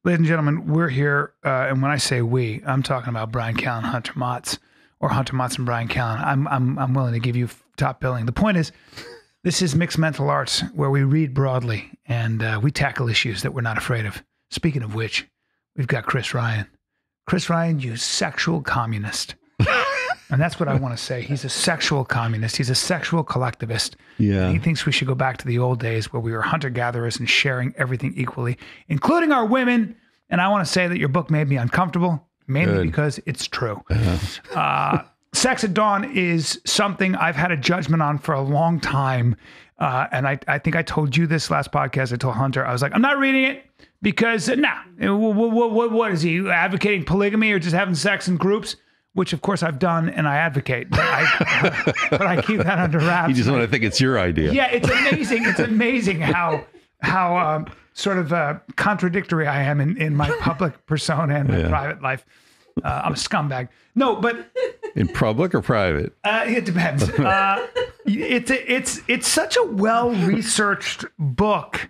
Ladies and gentlemen, we're here, and when I say we, I'm talking about Bryan Callen, Hunter Motz, or Hunter Motz and Bryan Callen. I'm willing to give you top billing. The point is, this is Mixed Mental Arts, where we read broadly and we tackle issues that we're not afraid of. Speaking of which, we've got Chris Ryan. Chris Ryan, you sexual communist. And that's what I want to say. He's a sexual communist. He's a sexual collectivist. Yeah. And he thinks we should go back to the old days where we were hunter-gatherers and sharing everything equally, including our women. And I want to say that your book made me uncomfortable, mainly because it's true. Sex at Dawn is something I've had a judgment on for a long time. And I think I told you this last podcast. I told Hunter, I was like, I'm not reading it because, what is he, advocating polygamy or just having sex in groups? Which, of course, I've done and I advocate, but I keep that under wraps. You just want to think it's your idea. Yeah, it's amazing. It's amazing how sort of contradictory I am in my public persona and my private life. I'm a scumbag. No, but in public or private? It depends. It's such a well-researched book,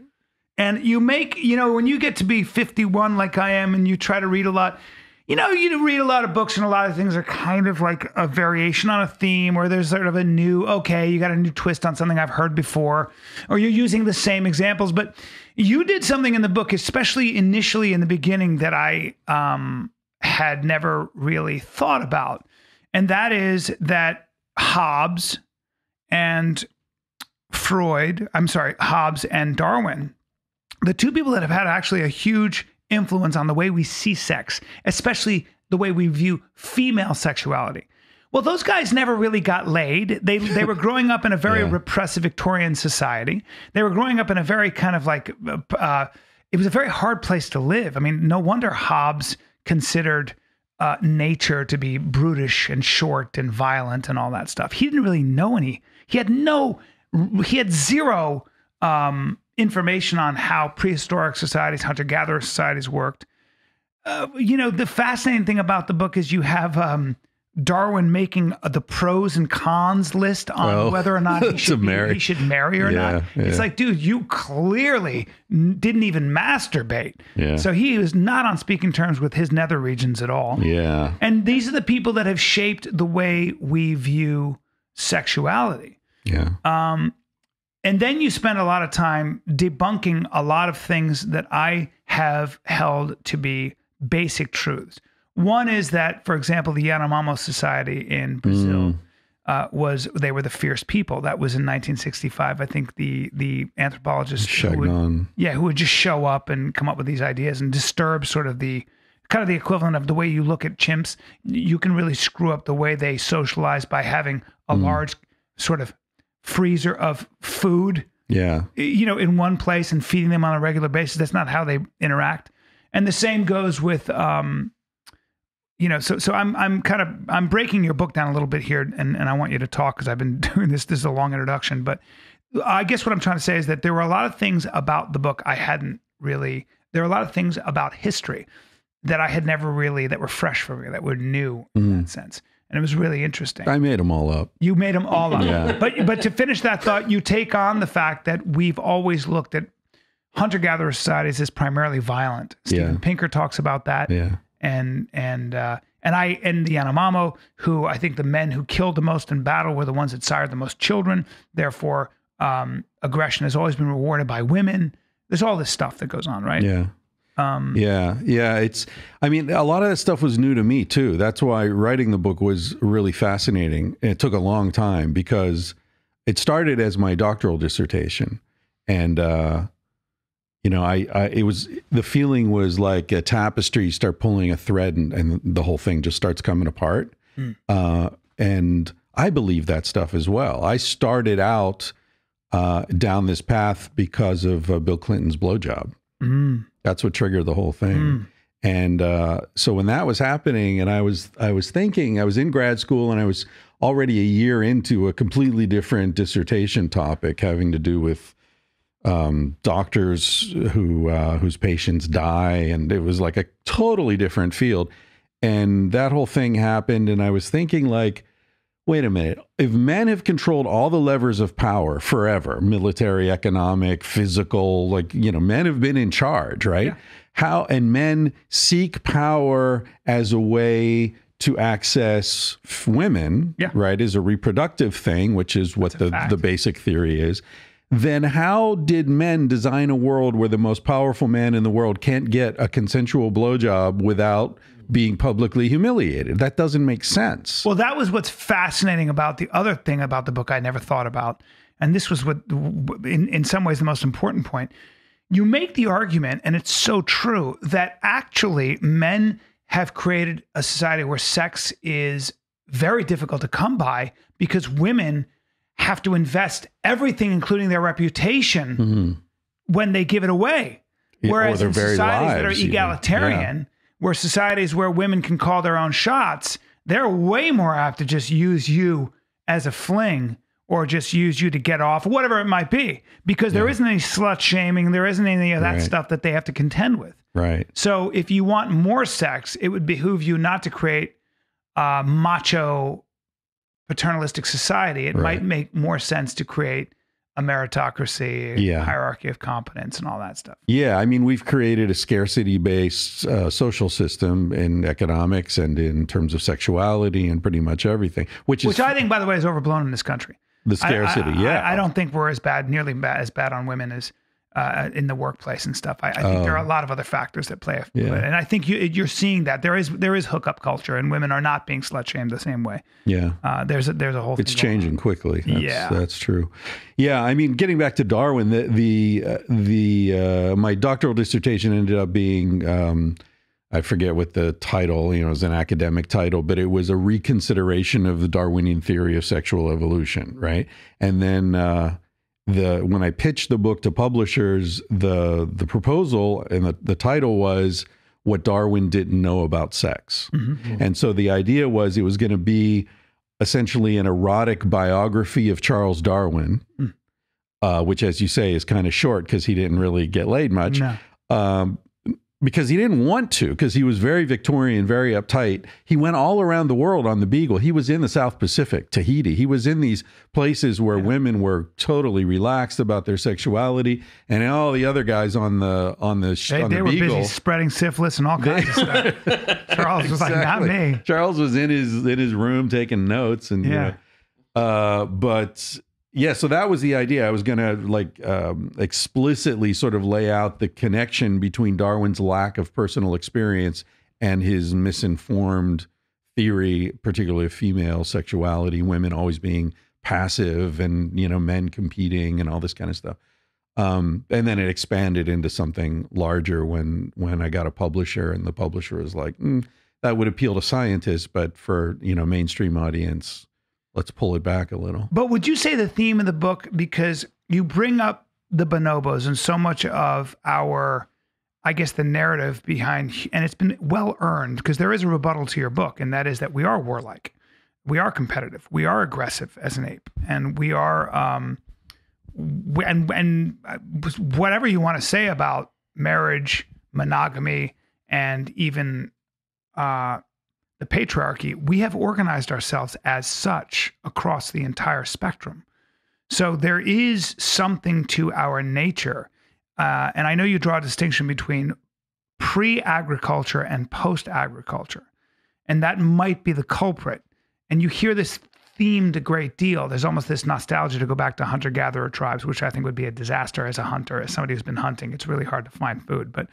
and you make, when you get to be 51 like I am, and you try to read a lot. You read a lot of books and a lot of things are kind of like a variation on a theme, or there's sort of a new, you got a new twist on something I've heard before, or you're using the same examples. But you did something in the book, especially initially in the beginning, that I had never really thought about. And that is that Hobbes and Darwin, the two people that have had actually a huge influence on the way we see sex, especially the way we view female sexuality. Well, those guys never really got laid. They were growing up in a very repressive Victorian society. They were growing up in a very kind of like, it was a very hard place to live. I mean, no wonder Hobbes considered nature to be brutish and short and violent and all that stuff. He didn't really know he had zero information on how prehistoric societies, hunter-gatherer societies worked. The fascinating thing about the book is you have Darwin making the pros and cons list on whether or not he should marry or not. It's like, dude, you clearly didn't even masturbate. Yeah. So he was not on speaking terms with his nether regions at all. Yeah. And these are the people that have shaped the way we view sexuality. Yeah. And then you spend a lot of time debunking a lot of things that I have held to be basic truths. One is that, for example, the Yanomamo Society in Brazil they were the fierce people. That was in 1965. I think the anthropologist who would just show up and come up with these ideas and disturb sort of the kind of the equivalent of the way you look at chimps. You can really screw up the way they socialize by having a large sort of freezer of food, in one place and feeding them on a regular basis. That's not how they interact. And the same goes with, so I'm breaking your book down a little bit here, and I want you to talk because I've been doing this. This is a long introduction, but I guess what I'm trying to say is that there were a lot of things about the book there were a lot of things about history that I had never really, that were fresh for me, that were new in that sense. And it was really interesting. I made them all up. You made them all up. Yeah. But to finish that thought, you take on the fact that we've always looked at hunter-gatherer societies as primarily violent. Steven Pinker talks about that. Yeah. And the Yanomamo, who I think the men who killed the most in battle were the ones that sired the most children. Therefore, aggression has always been rewarded by women. There's all this stuff that goes on, right? Yeah. A lot of that stuff was new to me too. That's why writing the book was really fascinating. It took a long time because it started as my doctoral dissertation. And, it was, the feeling was like a tapestry. You start pulling a thread and the whole thing just starts coming apart. And I believe that stuff as well. I started out down this path because of Bill Clinton's blowjob. That's what triggered the whole thing. And so when that was happening, and I was thinking, I was in grad school and I was already a year into a completely different dissertation topic having to do with doctors whose patients die. And it was like a totally different field. And that whole thing happened. And I was thinking like, wait a minute, if men have controlled all the levers of power forever, military, economic, physical, men have been in charge, right? Yeah. and men seek power as a way to access women, right, as a reproductive thing, which is what the basic theory is, then how did men design a world where the most powerful man in the world can't get a consensual blowjob without being publicly humiliated? That doesn't make sense. Well, that was what's fascinating about the other thing about the book I never thought about. And this was what, in some ways, the most important point. You make the argument, and it's so true, that actually men have created a society where sex is very difficult to come by because women have to invest everything, including their reputation, when they give it away. Whereas in societies that are egalitarian, where societies where women can call their own shots, they're way more apt to just use you as a fling or just use you to get off, whatever it might be, because there isn't any slut shaming, there isn't any of that stuff that they have to contend with. Right. So if you want more sex, it would behoove you not to create a macho paternalistic society. It might make more sense to create a meritocracy, hierarchy of competence, and all that stuff. Yeah, I mean, we've created a scarcity-based social system in economics and in terms of sexuality and pretty much everything, which I think, by the way, is overblown in this country. The scarcity, I don't think we're nearly as bad on women as in the workplace and stuff. I think there are a lot of other factors that play. And I think you're seeing that there is hookup culture, and women are not being slut shamed the same way. Yeah, there's a whole. It's changing quickly. That's true. Yeah, I mean, getting back to Darwin, my doctoral dissertation ended up being. I forget what the title, it was an academic title, but it was a reconsideration of the Darwinian theory of sexual evolution, right? And then when I pitched the book to publishers, the proposal and the title was What Darwin Didn't Know About Sex. And so the idea was it was going to be essentially an erotic biography of Charles Darwin, which, as you say, is kind of short because he didn't really get laid much. No. Because he didn't want to, because he was very Victorian, very uptight. He went all around the world on the Beagle. He was in the South Pacific, Tahiti. He was in these places where women were totally relaxed about their sexuality, and all the other guys on the they were Beagle, busy spreading syphilis and all kinds of stuff. Charles was like, not me. Charles was in his room taking notes, and but. Yeah, so that was the idea. I was going to explicitly sort of lay out the connection between Darwin's lack of personal experience and his misinformed theory, particularly of female sexuality, women always being passive and, men competing and all this kind of stuff. And then it expanded into something larger when I got a publisher, and the publisher was like, that would appeal to scientists, but for, mainstream audience, let's pull it back a little. But would you say the theme of the book, because you bring up the bonobos and so much of our, I guess, the narrative behind, and it's been well earned, because there is a rebuttal to your book, and that is that we are warlike, we are competitive, we are aggressive as an ape, and we are, and whatever you want to say about marriage, monogamy, and even the patriarchy, we have organized ourselves as such across the entire spectrum. So there is something to our nature. And I know you draw a distinction between pre-agriculture and post-agriculture, and that might be the culprit. And you hear this themed a great deal. There's almost this nostalgia to go back to hunter-gatherer tribes, which I think would be a disaster as a hunter, as somebody who's been hunting. It's really hard to find food, but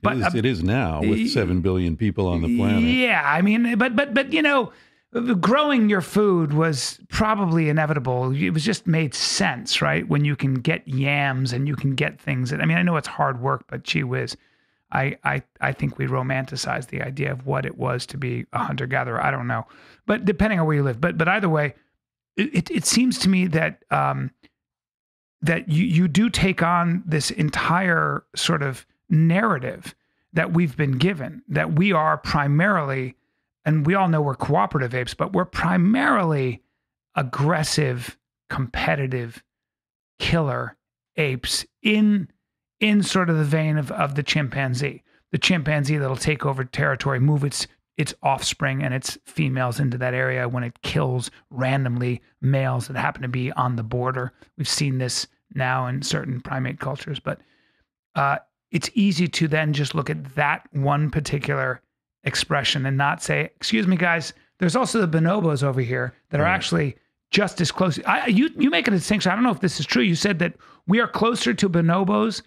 it is now with 7 billion people on the planet. Yeah, I mean, but growing your food was probably inevitable. It was just made sense, right? When you can get yams and you can get things that, I know it's hard work, but gee whiz, I think we romanticize the idea of what it was to be a hunter-gatherer. I don't know, but depending on where you live. But either way, it seems to me that that you do take on this entire sort of narrative that we've been given, that we are primarily, and we all know we're cooperative apes, but we're primarily aggressive, competitive, killer apes in sort of the vein of the chimpanzee that'll take over territory, move its offspring and its females into that area when it kills randomly males that happen to be on the border. We've seen this now in certain primate cultures, but it's easy to then just look at that one particular expression and not say, excuse me, guys, there's also the bonobos over here that are actually just as close. You make a distinction. I don't know if this is true. You said that we are closer to bonobos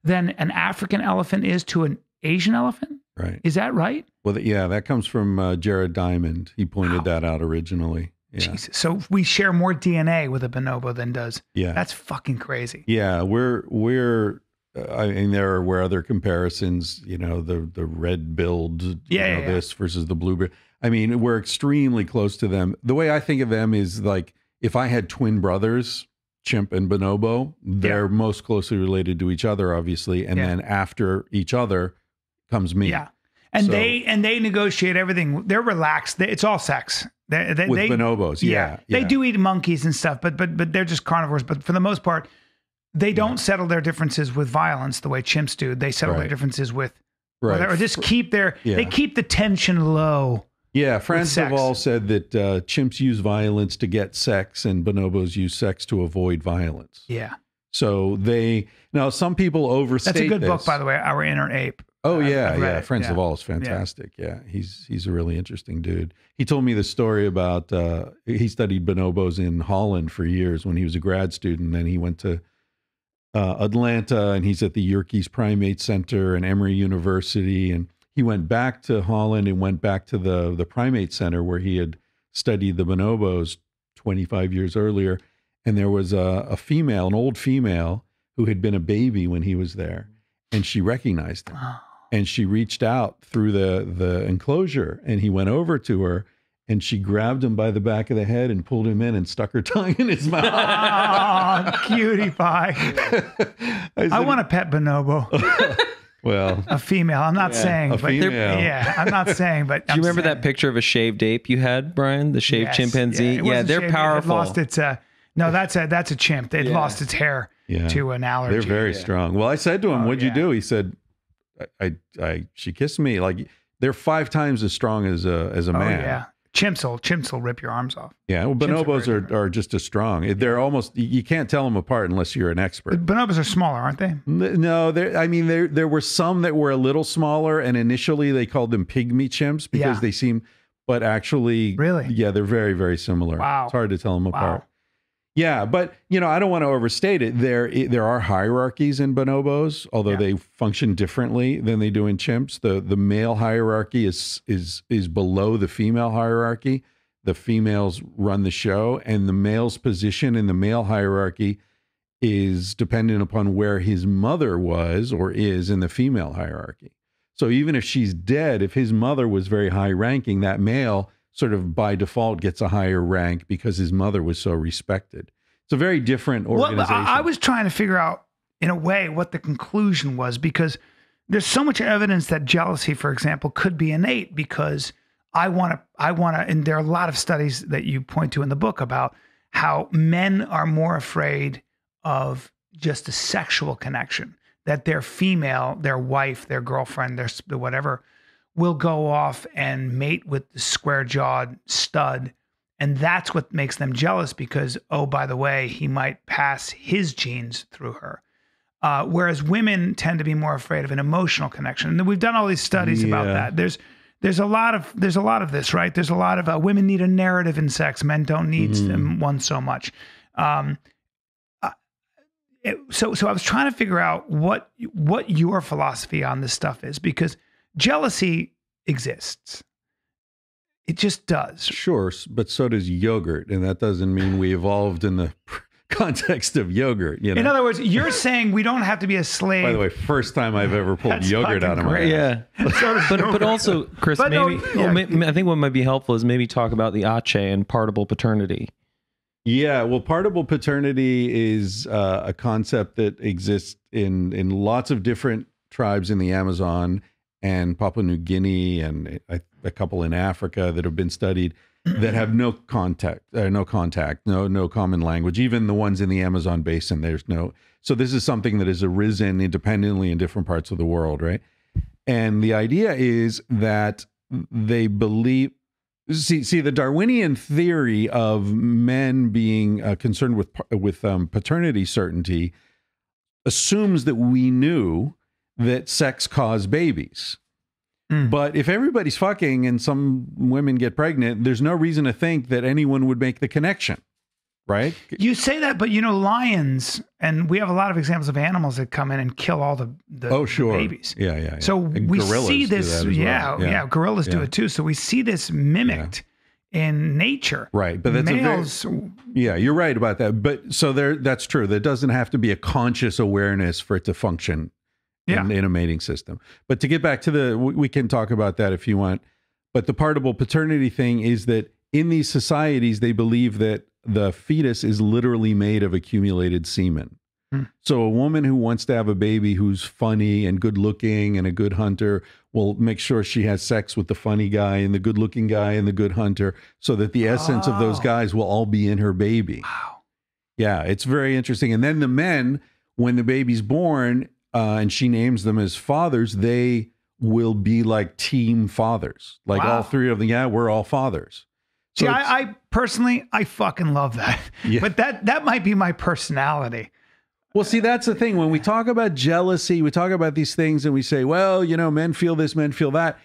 than an African elephant is to an Asian elephant. Right. Is that right? Well, yeah, that comes from Jared Diamond. He pointed that out originally. Yeah. Jesus. So we share more DNA with a bonobo than does. Yeah. That's fucking crazy. Yeah, I mean, there were other comparisons, you know, the red-billed, this versus the blue-billed. I mean, we're extremely close to them. The way I think of them is like, if I had twin brothers, chimp and bonobo, they're most closely related to each other, obviously. And then after each other comes me. Yeah. And they negotiate everything. They're relaxed. It's all sex. With bonobos, They do eat monkeys and stuff, but they're just carnivores. But for the most part, they don't settle their differences with violence the way chimps do. They settle their differences with, or just keep they keep the tension low. Yeah, friends have all said that chimps use violence to get sex and bonobos use sex to avoid violence. Yeah. So some people overstate That's a good this. book, by the way, Our Inner Ape. Oh yeah. Friends of All is fantastic. Yeah. He's a really interesting dude. He told me the story about, he studied bonobos in Holland for years when he was a grad student. Then he went to Atlanta and he's at the Yerkes Primate Center and Emory University. And he went back to Holland and went back to the Primate Center where he had studied the bonobos 25 years earlier. And there was a female, an old female, who had been a baby when he was there. And she recognized him. And she reached out through the enclosure and he went over to her and she grabbed him by the back of the head and pulled him in and stuck her tongue in his mouth. Oh, cutie pie. I want a pet bonobo. Well, a female. I'm not saying, a but female. I'm not saying, but do you remember that picture of a shaved ape you had, Bryan? The shaved chimpanzee? Yeah, they're shaved. powerful. It lost its, no, that's a chimp. It lost its hair to an allergy. They're very strong. Well, I said to him, what'd you do? He said, she kissed me. Like, they're 5 times as strong as a man. Yeah. Chimps will rip your arms off. Yeah, well, bonobos are just as strong. They're almost, you can't tell them apart unless you're an expert. Bonobos are smaller, aren't they? No, there were some that were a little smaller, and initially they called them pygmy chimps because they seem, but actually, they're very, very similar. Wow. It's hard to tell them apart. Yeah, but I don't want to overstate it. There are hierarchies in bonobos, although they function differently than they do in chimps. The male hierarchy is below the female hierarchy. The females run the show, and the male's position in the male hierarchy is dependent upon where his mother was or is in the female hierarchy. So even if she's dead, if his mother was very high ranking, that male sort of by default gets a higher rank because his mother was so respected. It's a very different organization. Well, I was trying to figure out, in a way, what the conclusion was, because there's so much evidence that jealousy, for example, could be innate, because I want to, and there are a lot of studies that you point to in the book about how men are more afraid of just a sexual connection, that their female, their wife, their girlfriend, their whatever, will go off and mate with the square-jawed stud. And that's what makes them jealous because, oh, by the way, he might pass his genes through her. Whereas women tend to be more afraid of an emotional connection. And we've done all these studies about that. There's a lot of this, right? There's a lot of women need a narrative in sex. Men don't need one so much. So I was trying to figure out what your philosophy on this stuff is, because jealousy exists. It just does. Sure, but so does yogurt, and that doesn't mean we evolved in the context of yogurt. In other words, you're saying we don't have to be a slave. By the way, first time I've ever pulled yogurt out of my ass. Yeah, but also, Chris, I think what might be helpful is maybe talk about the Aaaand and partible paternity. Yeah, well, partible paternity is a concept that exists in lots of different tribes in the Amazon and Papua New Guinea, and a couple in Africa that have been studied that have no contact, no common language. Even the ones in the Amazon basin, there's no. So this is something that has arisen independently in different parts of the world, right? And the idea is that they believe. See, the Darwinian theory of men being concerned with paternity certainty assumes that we knew that sex caused babies. But if everybody's fucking and some women get pregnant, there's no reason to think that anyone would make the connection, right? You say that, but lions, and we have a lot of examples of animals that come in and kill all the babies. Yeah. So and we gorillas see this, do that as well. Gorillas do it too. So we see this mimicked in nature. Right. But that's males. You're right about that. But so that's true. There doesn't have to be a conscious awareness for it to function in a mating system. But to get back to we can talk about that if you want. But the partible paternity thing is that in these societies, they believe that the fetus is literally made of accumulated semen. So a woman who wants to have a baby who's funny and good looking and a good hunter will make sure she has sex with the funny guy and the good looking guy and the good hunter so that the essence of those guys will all be in her baby. Wow. Yeah, it's very interesting. And then the men, when the baby's born, and she names them as fathers, they will be like team fathers. Like all three of them. Yeah, we're all fathers. So see, I personally, I fucking love that. Yeah. But that might be my personality. Well, see, that's the thing. When we talk about jealousy, we talk about these things and we say, well, men feel this, men feel that.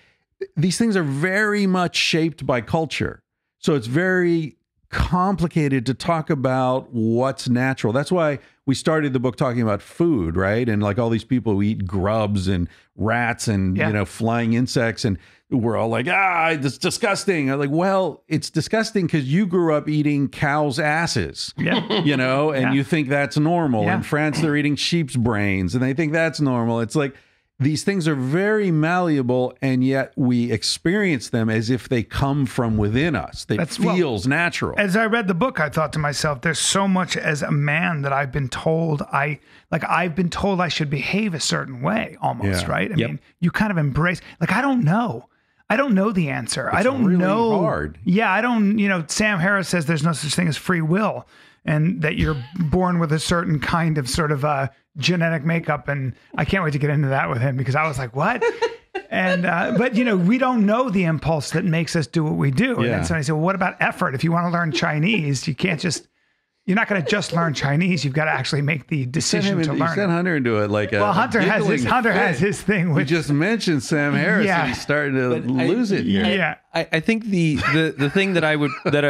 These things are very much shaped by culture. So it's very complicated to talk about what's natural. That's why we started the book talking about food, right? And like all these people who eat grubs and rats and, flying insects. And we're all like, it's disgusting. I'm like, well, it's disgusting because you grew up eating cows' asses, and you think that's normal. In France, they're eating sheep's brains and they think that's normal. It's like, these things are very malleable, and yet we experience them as if they come from within us. It feels natural. As I read the book, I thought to myself, there's so much as a man that I've been told I've been told I should behave a certain way almost, right? I mean, you kind of embrace, I don't know. I don't know the answer. I don't really know. Hard. Yeah, I don't, Sam Harris says there's no such thing as free will and that you're born with a certain kind of sort of genetic makeup. And I can't wait to get into that with him because I was like, what? And, but we don't know the impulse that makes us do what we do. And then somebody said, well, what about effort? If you want to learn Chinese, you're not going to just learn Chinese. You've got to actually make the decision to learn. You sent Hunter into it Hunter has his thing. You just mentioned Sam Harris and he's starting to lose it here. Yeah. I think the thing that I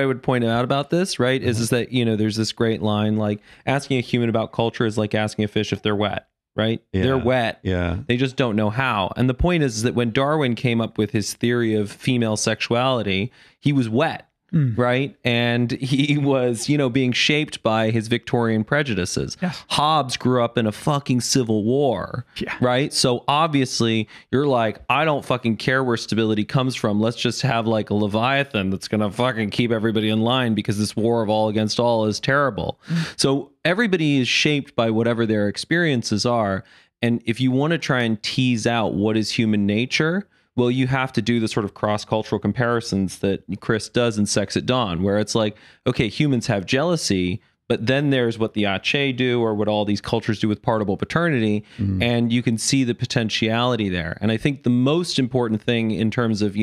would point out about this, right, is that, there's this great line, like asking a human about culture is like asking a fish if they're wet, right? Yeah. They're wet. Yeah. They just don't know how. And the point is that when Darwin came up with his theory of female sexuality, he was wet. Right. And he was, being shaped by his Victorian prejudices. Yes. Hobbes grew up in a fucking civil war. Yeah. Right. So obviously you're like, I don't fucking care where stability comes from. Let's just have like a Leviathan that's going to fucking keep everybody in line because this war of all against all is terrible. So everybody is shaped by whatever their experiences are. And if you want to try and tease out what is human nature, well, you have to do the sort of cross-cultural comparisons that Chris does in Sex at Dawn, where it's like, okay, humans have jealousy, but then there's what the Aaaand do or what all these cultures do with partible paternity, and you can see the potentiality there. And I think the most important thing in terms of,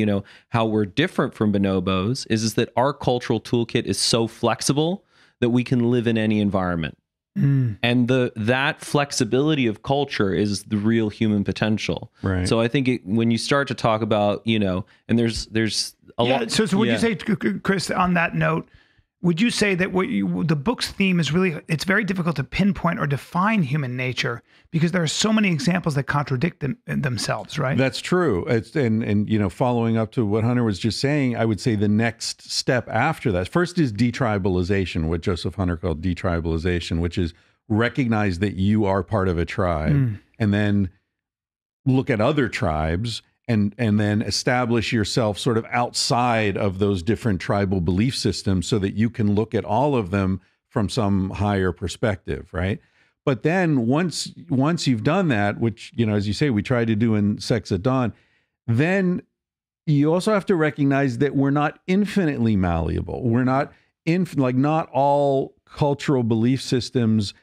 how we're different from bonobos is that our cultural toolkit is so flexible that we can live in any environment. And that flexibility of culture is the real human potential. Right. So I think when you start to talk about, and there's a lot. So would you say, Chris, on that note, would you say that the book's theme is really, it's very difficult to pinpoint or define human nature because there are so many examples that contradict themselves, right? That's true. And following up to what Hunter was just saying, I would say the next step after that, first is detribalization, what Joseph Hunter called detribalization, which is recognize that you are part of a tribe and then look at other tribes and then establish yourself sort of outside of those different tribal belief systems so that you can look at all of them from some higher perspective, right? But then once you've done that, which, as you say, we try to do in Sex at Dawn, then you also have to recognize that we're not infinitely malleable. We're not, not all cultural belief systems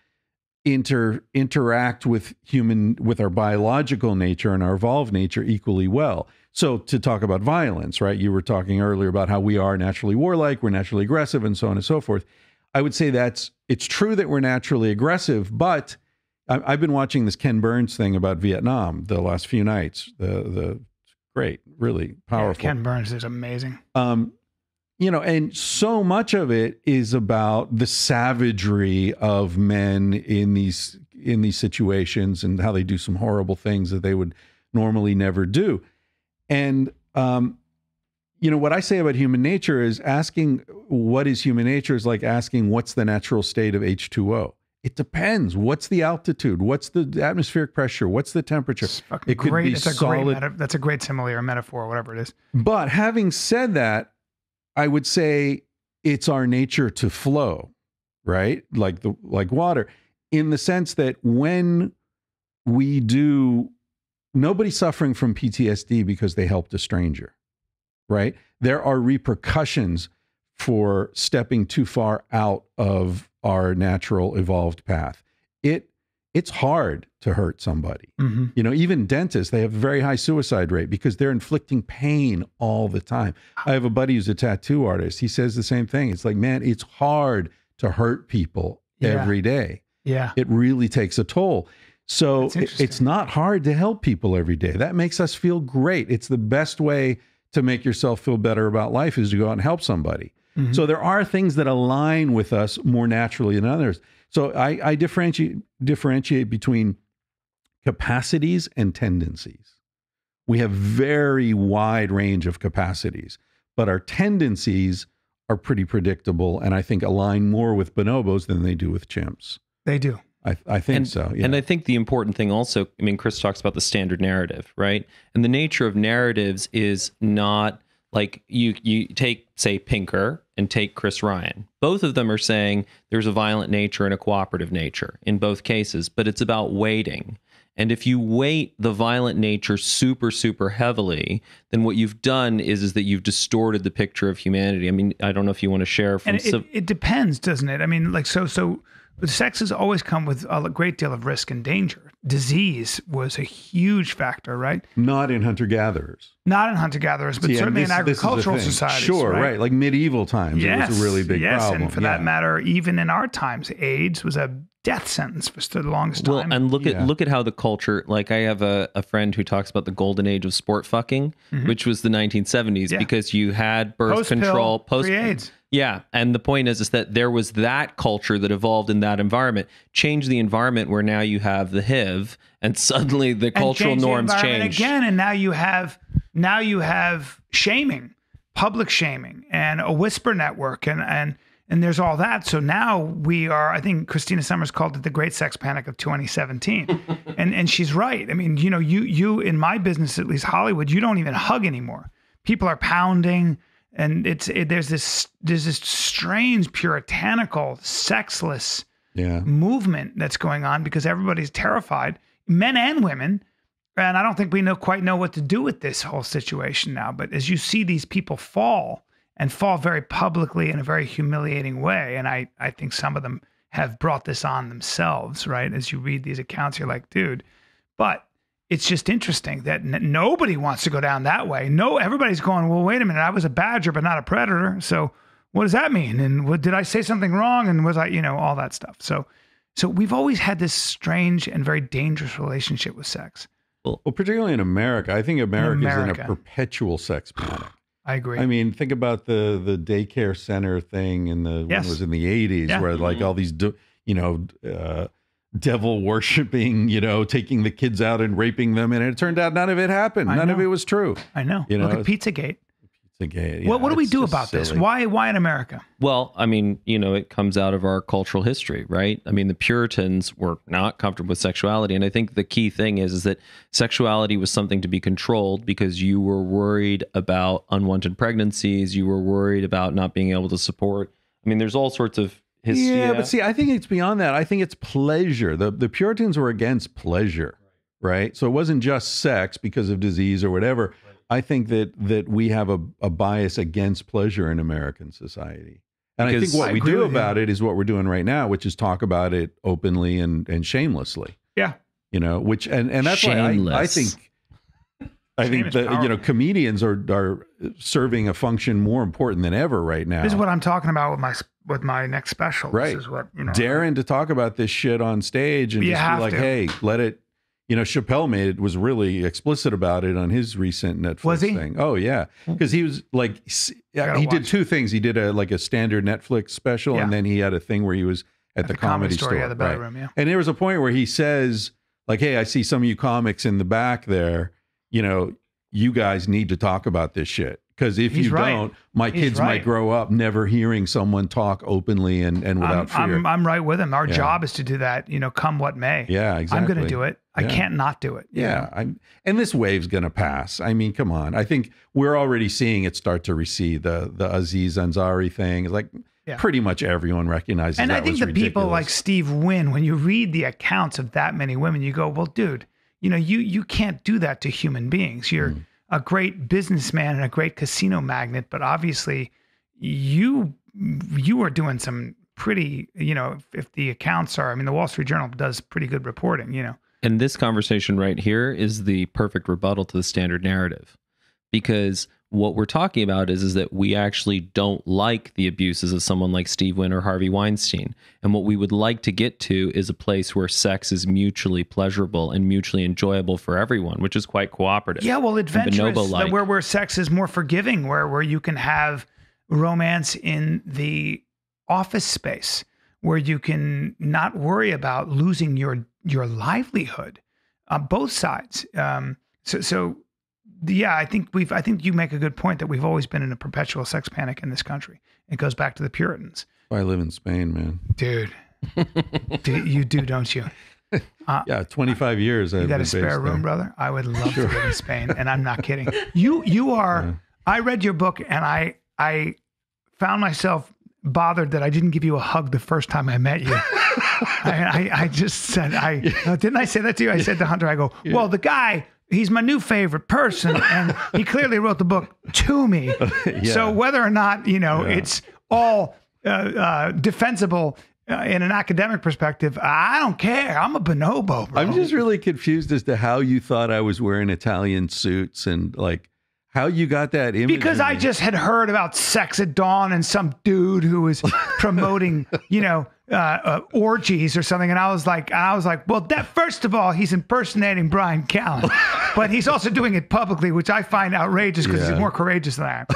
interact with our biological nature and our evolved nature equally well. So to talk about violence, right? You were talking earlier about how we are naturally warlike, we're naturally aggressive, and so on and so forth. I would say it's true that we're naturally aggressive, but I've been watching this Ken Burns thing about Vietnam the last few nights. The great, really powerful. Yeah, Ken Burns is amazing. You know, and so much of it is about the savagery of men in these situations and how they do some horrible things that they would normally never do. And you know, what I say about human nature is asking what is human nature is like asking what's the natural state of H2O. It depends. What's the altitude? What's the atmospheric pressure? What's the temperature? It could be solid. That's a great simile or metaphor, or whatever it is. But having said that, I would say it's our nature to flow, right? Like water, in the sense that when we do, nobody's suffering from PTSD because they helped a stranger, right? There are repercussions for stepping too far out of our natural evolved path. It's hard to hurt somebody. Mm-hmm. You know, even dentists, they have a very high suicide rate because they're inflicting pain all the time. I have a buddy who's a tattoo artist. He says the same thing. It's like, man, it's hard to hurt people every day. Yeah. It really takes a toll. So it's not hard to help people every day. That makes us feel great. It's the best way to make yourself feel better about life is to go out and help somebody. Mm-hmm. So there are things that align with us more naturally than others. So I differentiate between capacities and tendencies. We have very wide range of capacities, but our tendencies are pretty predictable and I think align more with bonobos than they do with chimps. They do. I think so. Yeah. And I think the important thing also, I mean, Chris talks about the standard narrative, right? And the nature of narratives is not like you take, say, Pinker and take Chris Ryan. Both of them are saying there's a violent nature and a cooperative nature in both cases, but it's about weighting. And if you weight the violent nature super, super heavily, then what you've done is that you've distorted the picture of humanity. I mean, I don't know if you want to share from... And it depends, doesn't it? I mean, like, so sex has always come with a great deal of risk and danger. Disease was a huge factor, right? Not in hunter-gatherers. Not in hunter-gatherers, but certainly in agricultural societies. Sure, right? Like medieval times, it was a really big problem. And for that matter, even in our times, AIDS was a death sentence for the longest time. Well, and look at how the culture, like I have a friend who talks about the golden age of sport fucking, which was the 1970s, because you had birth control, pre-AIDS. Yeah, and the point is that there was that culture that evolved in that environment. Change the environment where now you have the HIV, and suddenly the cultural norms change again. And now you have shaming, public shaming, and a whisper network, and there's all that. So now we are. I think Christina Summers called it the Great Sex Panic of 2017, and she's right. I mean, you know, you in my business, at least Hollywood, you don't even hug anymore. People are pounding. And there's this strange puritanical, sexless movement that's going on because everybody's terrified, men and women. And I don't think we quite know what to do with this whole situation now. But as you see these people fall very publicly in a very humiliating way, and I think some of them have brought this on themselves, right? As you read these accounts, you're like, dude, but it's just interesting that nobody wants to go down that way. No, everybody's going, well, wait a minute, I was a badger, but not a predator. So what does that mean? And did I say something wrong? And was I, all that stuff. So we've always had this strange and very dangerous relationship with sex. Well, particularly in America. I think America is in a perpetual sex panic. I agree. I mean, think about the daycare center thing when it was in the 80s, where like all these, devil worshiping, taking the kids out and raping them. And it turned out none of it happened. None of it was true. I know. Look at Pizzagate. Pizzagate. Yeah, what do we do about this? Why in America? Well, I mean, it comes out of our cultural history, right? I mean, the Puritans were not comfortable with sexuality. And I think the key thing is that sexuality was something to be controlled because you were worried about unwanted pregnancies. You were worried about not being able to support. I mean, there's all sorts of but see, I think it's beyond that. I think it's pleasure. The Puritans were against pleasure, right? So it wasn't just sex because of disease or whatever. I think that we have a bias against pleasure in American society. And I think what we do about it is what we're doing right now, which is talk about it openly and shamelessly. Yeah. Which, and that's why I think I think that comedians are serving a function more important than ever right now. This is what I'm talking about with my next special. Right. This is what daring to talk about this shit on stage and just be like, hey, let it. Chappelle was really explicit about it on his recent Netflix thing. Oh yeah, because he was like, he did two things. He did a standard Netflix special, and then he had a thing where he was at the comedy store, the bedroom, yeah. And there was a point where he says, like, hey, I see some of you comics in the back there. You guys need to talk about this shit. Because if you don't, my kids might grow up never hearing someone talk openly and without fear. I'm right with him. Our job is to do that, come what may. Yeah, exactly. I'm going to do it. I can't not do it. Yeah, and this wave's going to pass. I mean, come on. I think we're already seeing it start to recede. The Aziz Ansari thing is like pretty much everyone recognizes. And I think the people like Steve Wynn, when you read the accounts of that many women, you go, well, dude, you can't do that to human beings. You're a great businessman and a great casino magnate, but obviously you are doing some pretty, if the accounts are, the Wall Street Journal does pretty good reporting, And this conversation right here is the perfect rebuttal to the standard narrative, because what we're talking about is that we actually don't like the abuses of someone like Steve Wynn or Harvey Weinstein. And what we would like to get to is a place where sex is mutually pleasurable and mutually enjoyable for everyone, which is quite cooperative. Yeah, well, adventurous, where sex is more forgiving, where you can have romance in the office space, where you can not worry about losing your livelihood, both sides. Yeah, I think you make a good point that we've always been in a perpetual sex panic in this country. It goes back to the Puritans. I live in Spain, man. Dude, you do, don't you? 25 years. You got a spare room, brother? I would love to live in Spain, and I'm not kidding. You are. Yeah. I read your book, and I found myself bothered that I didn't give you a hug the first time I met you. I just said, didn't I say that to you? I said to Hunter, I go, well, the guy, he's my new favorite person, and he clearly wrote the book to me. So whether or not, it's all defensible in an academic perspective, I don't care. I'm a bonobo, bro. I'm just really confused as to how you thought I was wearing Italian suits and like how you got that image. Because I just had heard about Sex at Dawn and some dude who was promoting, orgies or something, and I was like, well, that first of all, he's impersonating Bryan Callen, but he's also doing it publicly, which I find outrageous because he's more courageous than I am.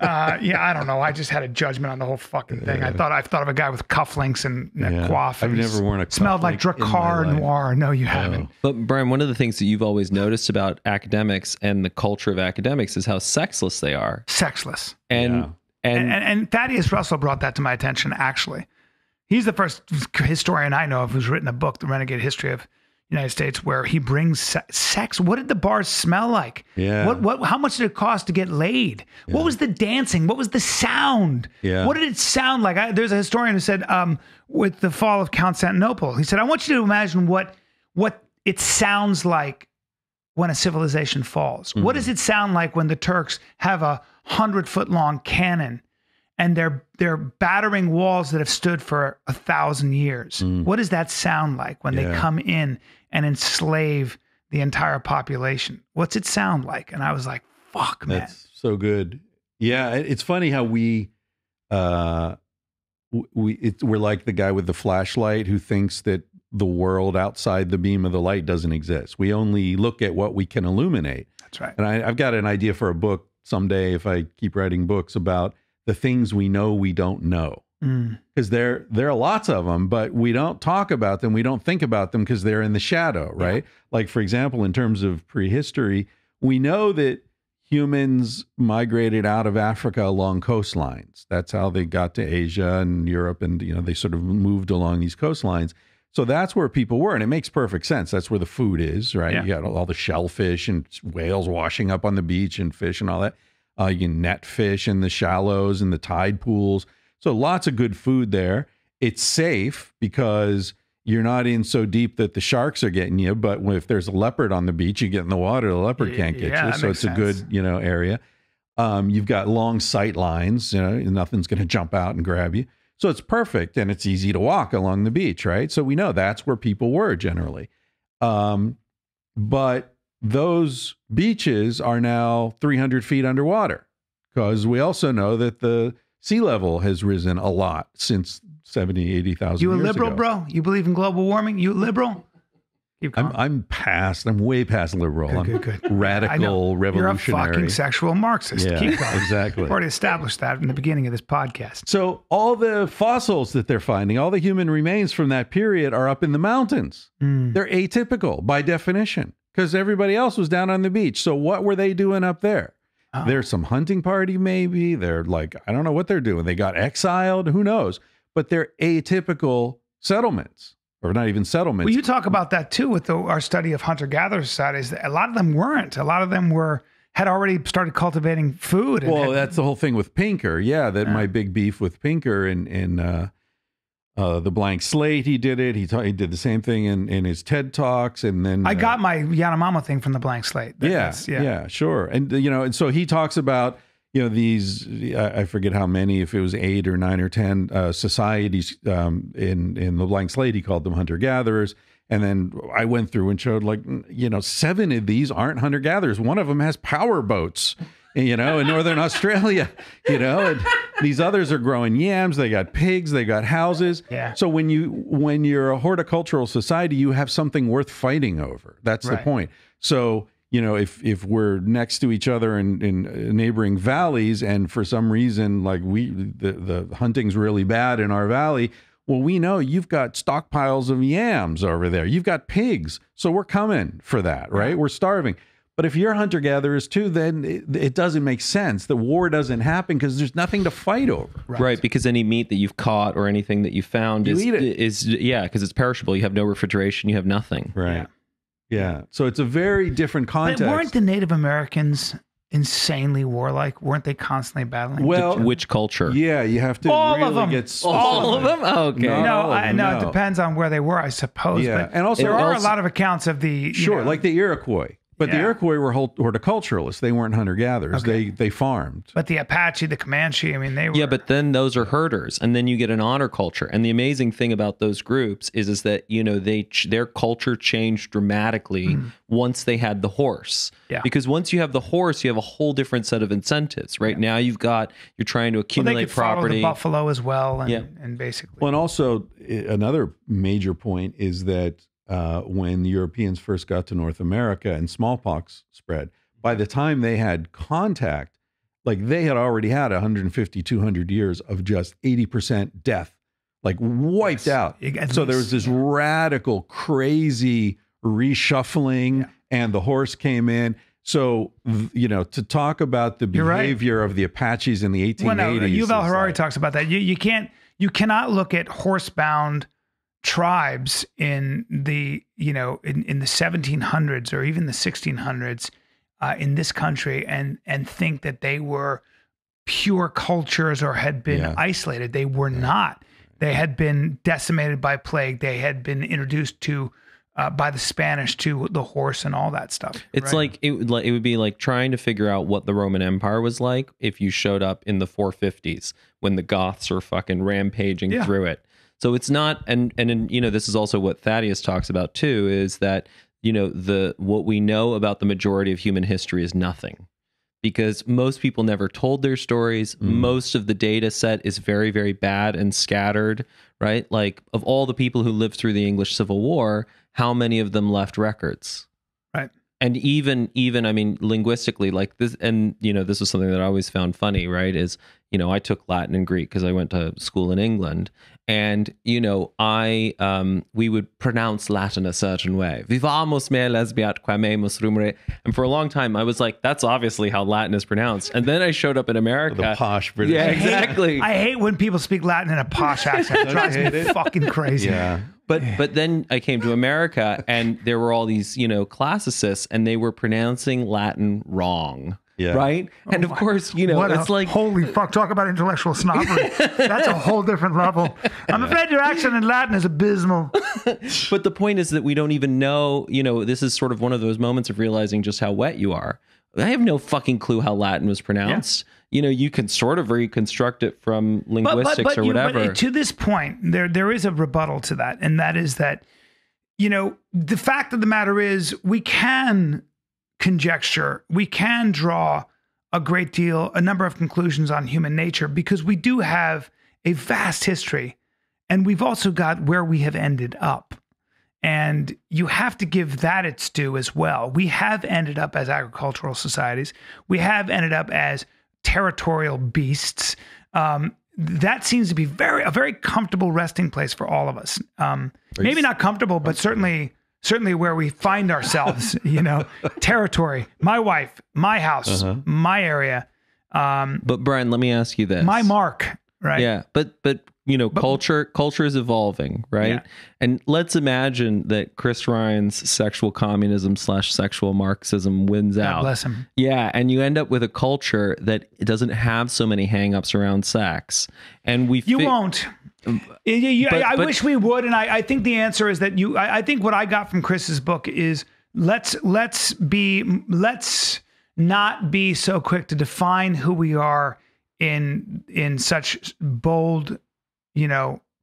I don't know. I just had a judgment on the whole fucking thing. I thought of a guy with cufflinks and a coif. I've never worn a cufflink. Smelled like Drakkar Noir. No, you haven't. But Bryan, one of the things that you've always noticed about academics and the culture of academics is how sexless they are. Sexless. And Thaddeus Russell brought that to my attention, actually. He's the first historian I know of who's written a book, The Renegade History of the United States, where he brings sex. What did the bars smell like? Yeah. How much did it cost to get laid? Yeah. What was the dancing? What was the sound? Yeah. What did it sound like? There's a historian who said, with the fall of Constantinople, he said, I want you to imagine what it sounds like when a civilization falls. Mm-hmm. What does it sound like when the Turks have a 100-foot-long cannon and they're battering walls that have stood for 1,000 years? What does that sound like when they come in and enslave the entire population? What's it sound like? And I was like, fuck, man. That's so good. Yeah, it's funny how we're like the guy with the flashlight who thinks that the world outside the beam of the light doesn't exist. We only look at what we can illuminate. That's right. And I've got an idea for a book someday, if I keep writing books, about the things we know we don't know. Because there are lots of them, but we don't talk about them. We don't think about them because they're in the shadow, right? Yeah. Like, for example, in terms of prehistory, we know that humans migrated out of Africa along coastlines. That's how they got to Asia and Europe, and they sort of moved along these coastlines. So that's where people were, and it makes perfect sense. That's where the food is, right? Yeah. You got all the shellfish and whales washing up on the beach and fish and all that. You can net fish in the shallows and the tide pools. So lots of good food there. It's safe because you're not in so deep that the sharks are getting you. But if there's a leopard on the beach, you get in the water, the leopard can't get you. So it's a good, area. You've got long sight lines, nothing's going to jump out and grab you. So it's perfect, and it's easy to walk along the beach, right? So we know that's where people were generally. But those beaches are now 300 feet underwater, because we also know that the sea level has risen a lot since 70, 80,000 You a years liberal, ago. bro? You believe in global warming? You a liberal? Keep going. I'm way past liberal. Good. Radical, revolutionary. You're a fucking sexual Marxist. Yeah, Keep going. exactly. We've already established that in the beginning of this podcast. So all the fossils that they're finding, all the human remains from that period are up in the mountains. They're atypical by definition, because everybody else was down on the beach. So what were they doing up there? Oh. There's some hunting party, maybe. They're like, I don't know what they're doing. They got exiled. Who knows? But they're atypical settlements, or not even settlements. Well, you talk about that too with our study of hunter-gatherer societies. A lot of them weren't. A lot of them had already started cultivating food. Well, that's the whole thing with Pinker. Yeah, my big beef with Pinker in the Blank Slate. He did it. He did the same thing in his TED Talks, and then I got my Yanomamo thing from the Blank Slate. Yeah, sure. And and so he talks about these, I forget how many, if it was 8 or 9 or 10 societies in the Blank Slate. He called them hunter-gatherers. And then I went through and showed 7 of these aren't hunter-gatherers. One of them has power boats, in Northern Australia, and these others are growing yams. They got pigs, they got houses. Yeah. So when you're a horticultural society, you have something worth fighting over. That's the point. So, if we're next to each other in neighboring valleys, and for some reason, the hunting's really bad in our valley, well, we know you've got stockpiles of yams over there. You've got pigs. So we're coming for that, right? We're starving. But if you're hunter-gatherers too, then it doesn't make sense. The war doesn't happen because there's nothing to fight over. Right, because any meat that you've caught or anything that you found eat it. is because it's perishable. You have no refrigeration. You have nothing. Right. Yeah. So it's a very different context. But weren't the Native Americans insanely warlike? Weren't they constantly battling? Well, which culture? Yeah, you have to all really of them. get specific. All of them? Oh, okay. No, No. it depends on where they were, I suppose. Yeah, But and also there are a lot of accounts of the like the Iroquois. But the Iroquois were horticulturalists. They weren't hunter-gatherers. Okay. They farmed. But the Apache, the Comanche, they were... Yeah, but then those are herders, and then you get an honor culture. And the amazing thing about those groups is that their culture changed dramatically once they had the horse. Yeah. Because once you have the horse, you have a whole different set of incentives. Right now, you're trying to accumulate they could property. Follow the buffalo as well, and basically. Well, and also another major point is that when Europeans first got to North America and smallpox spread, by the time they had contact, they had already had 150, 200 years of just 80% death, wiped out. So there was this radical, crazy reshuffling, and the horse came in. So, to talk about the behavior of the Apaches in the 1880s. Well, no, Yuval Harari talks about that. You cannot look at horsebound tribes in the in the 1700s or even the 1600s in this country and think that they were pure cultures or had been isolated. They were not. They had been decimated by plague. They had been introduced to by the Spanish to the horse and all that stuff. It's it would be like trying to figure out what the Roman Empire was like if you showed up in the 450s when the Goths are fucking rampaging through it. So it's not, and this is also what Thaddeus talks about too, is that, what we know about the majority of human history is nothing, because most people never told their stories. Most of the data set is very, very bad and scattered, right? Of all the people who lived through the English Civil War, how many of them left records? Right. And even, linguistically, this, and, this was something that I always found funny, right? Is, I took Latin and Greek because I went to school in England. And, we would pronounce Latin a certain way. Vivamus me lesbiat quamemus rumere. And for a long time, I was like, that's obviously how Latin is pronounced. And then I showed up in America. The posh British. Yeah, exactly. I hate when people speak Latin in a posh accent. It drives me fucking crazy. Yeah. But then I came to America and there were all these, classicists, and they were pronouncing Latin wrong. Yeah. Right. And of course, it's holy fuck, talk about intellectual snobbery. That's a whole different level. I'm afraid your accent in Latin is abysmal. But the point is that we don't even know, this is sort of one of those moments of realizing just how wet you are. I have no fucking clue how Latin was pronounced. Yeah. You can sort of reconstruct it from linguistics or whatever. But to this point, there is a rebuttal to that. And that is that, the fact of the matter is we can conjecture, we can draw a number of conclusions on human nature, because we do have a vast history, and we've also got where we have ended up. And you have to give that its due as well. We have ended up as agricultural societies. We have ended up as territorial beasts. That seems to be a very comfortable resting place for all of us. Maybe not comfortable, but certainly where we find ourselves, territory, my wife, my house, my area. But Bryan, let me ask you this. My mark, right? Yeah. But culture is evolving, right? Yeah. And let's imagine that Chris Ryan's sexual communism / sexual Marxism wins out. God bless him. Yeah. And you end up with a culture that doesn't have so many hangups around sex. And you won't. I wish we would. And I think the answer is that I think what I got from Chris's book is let's not be so quick to define who we are in such bold,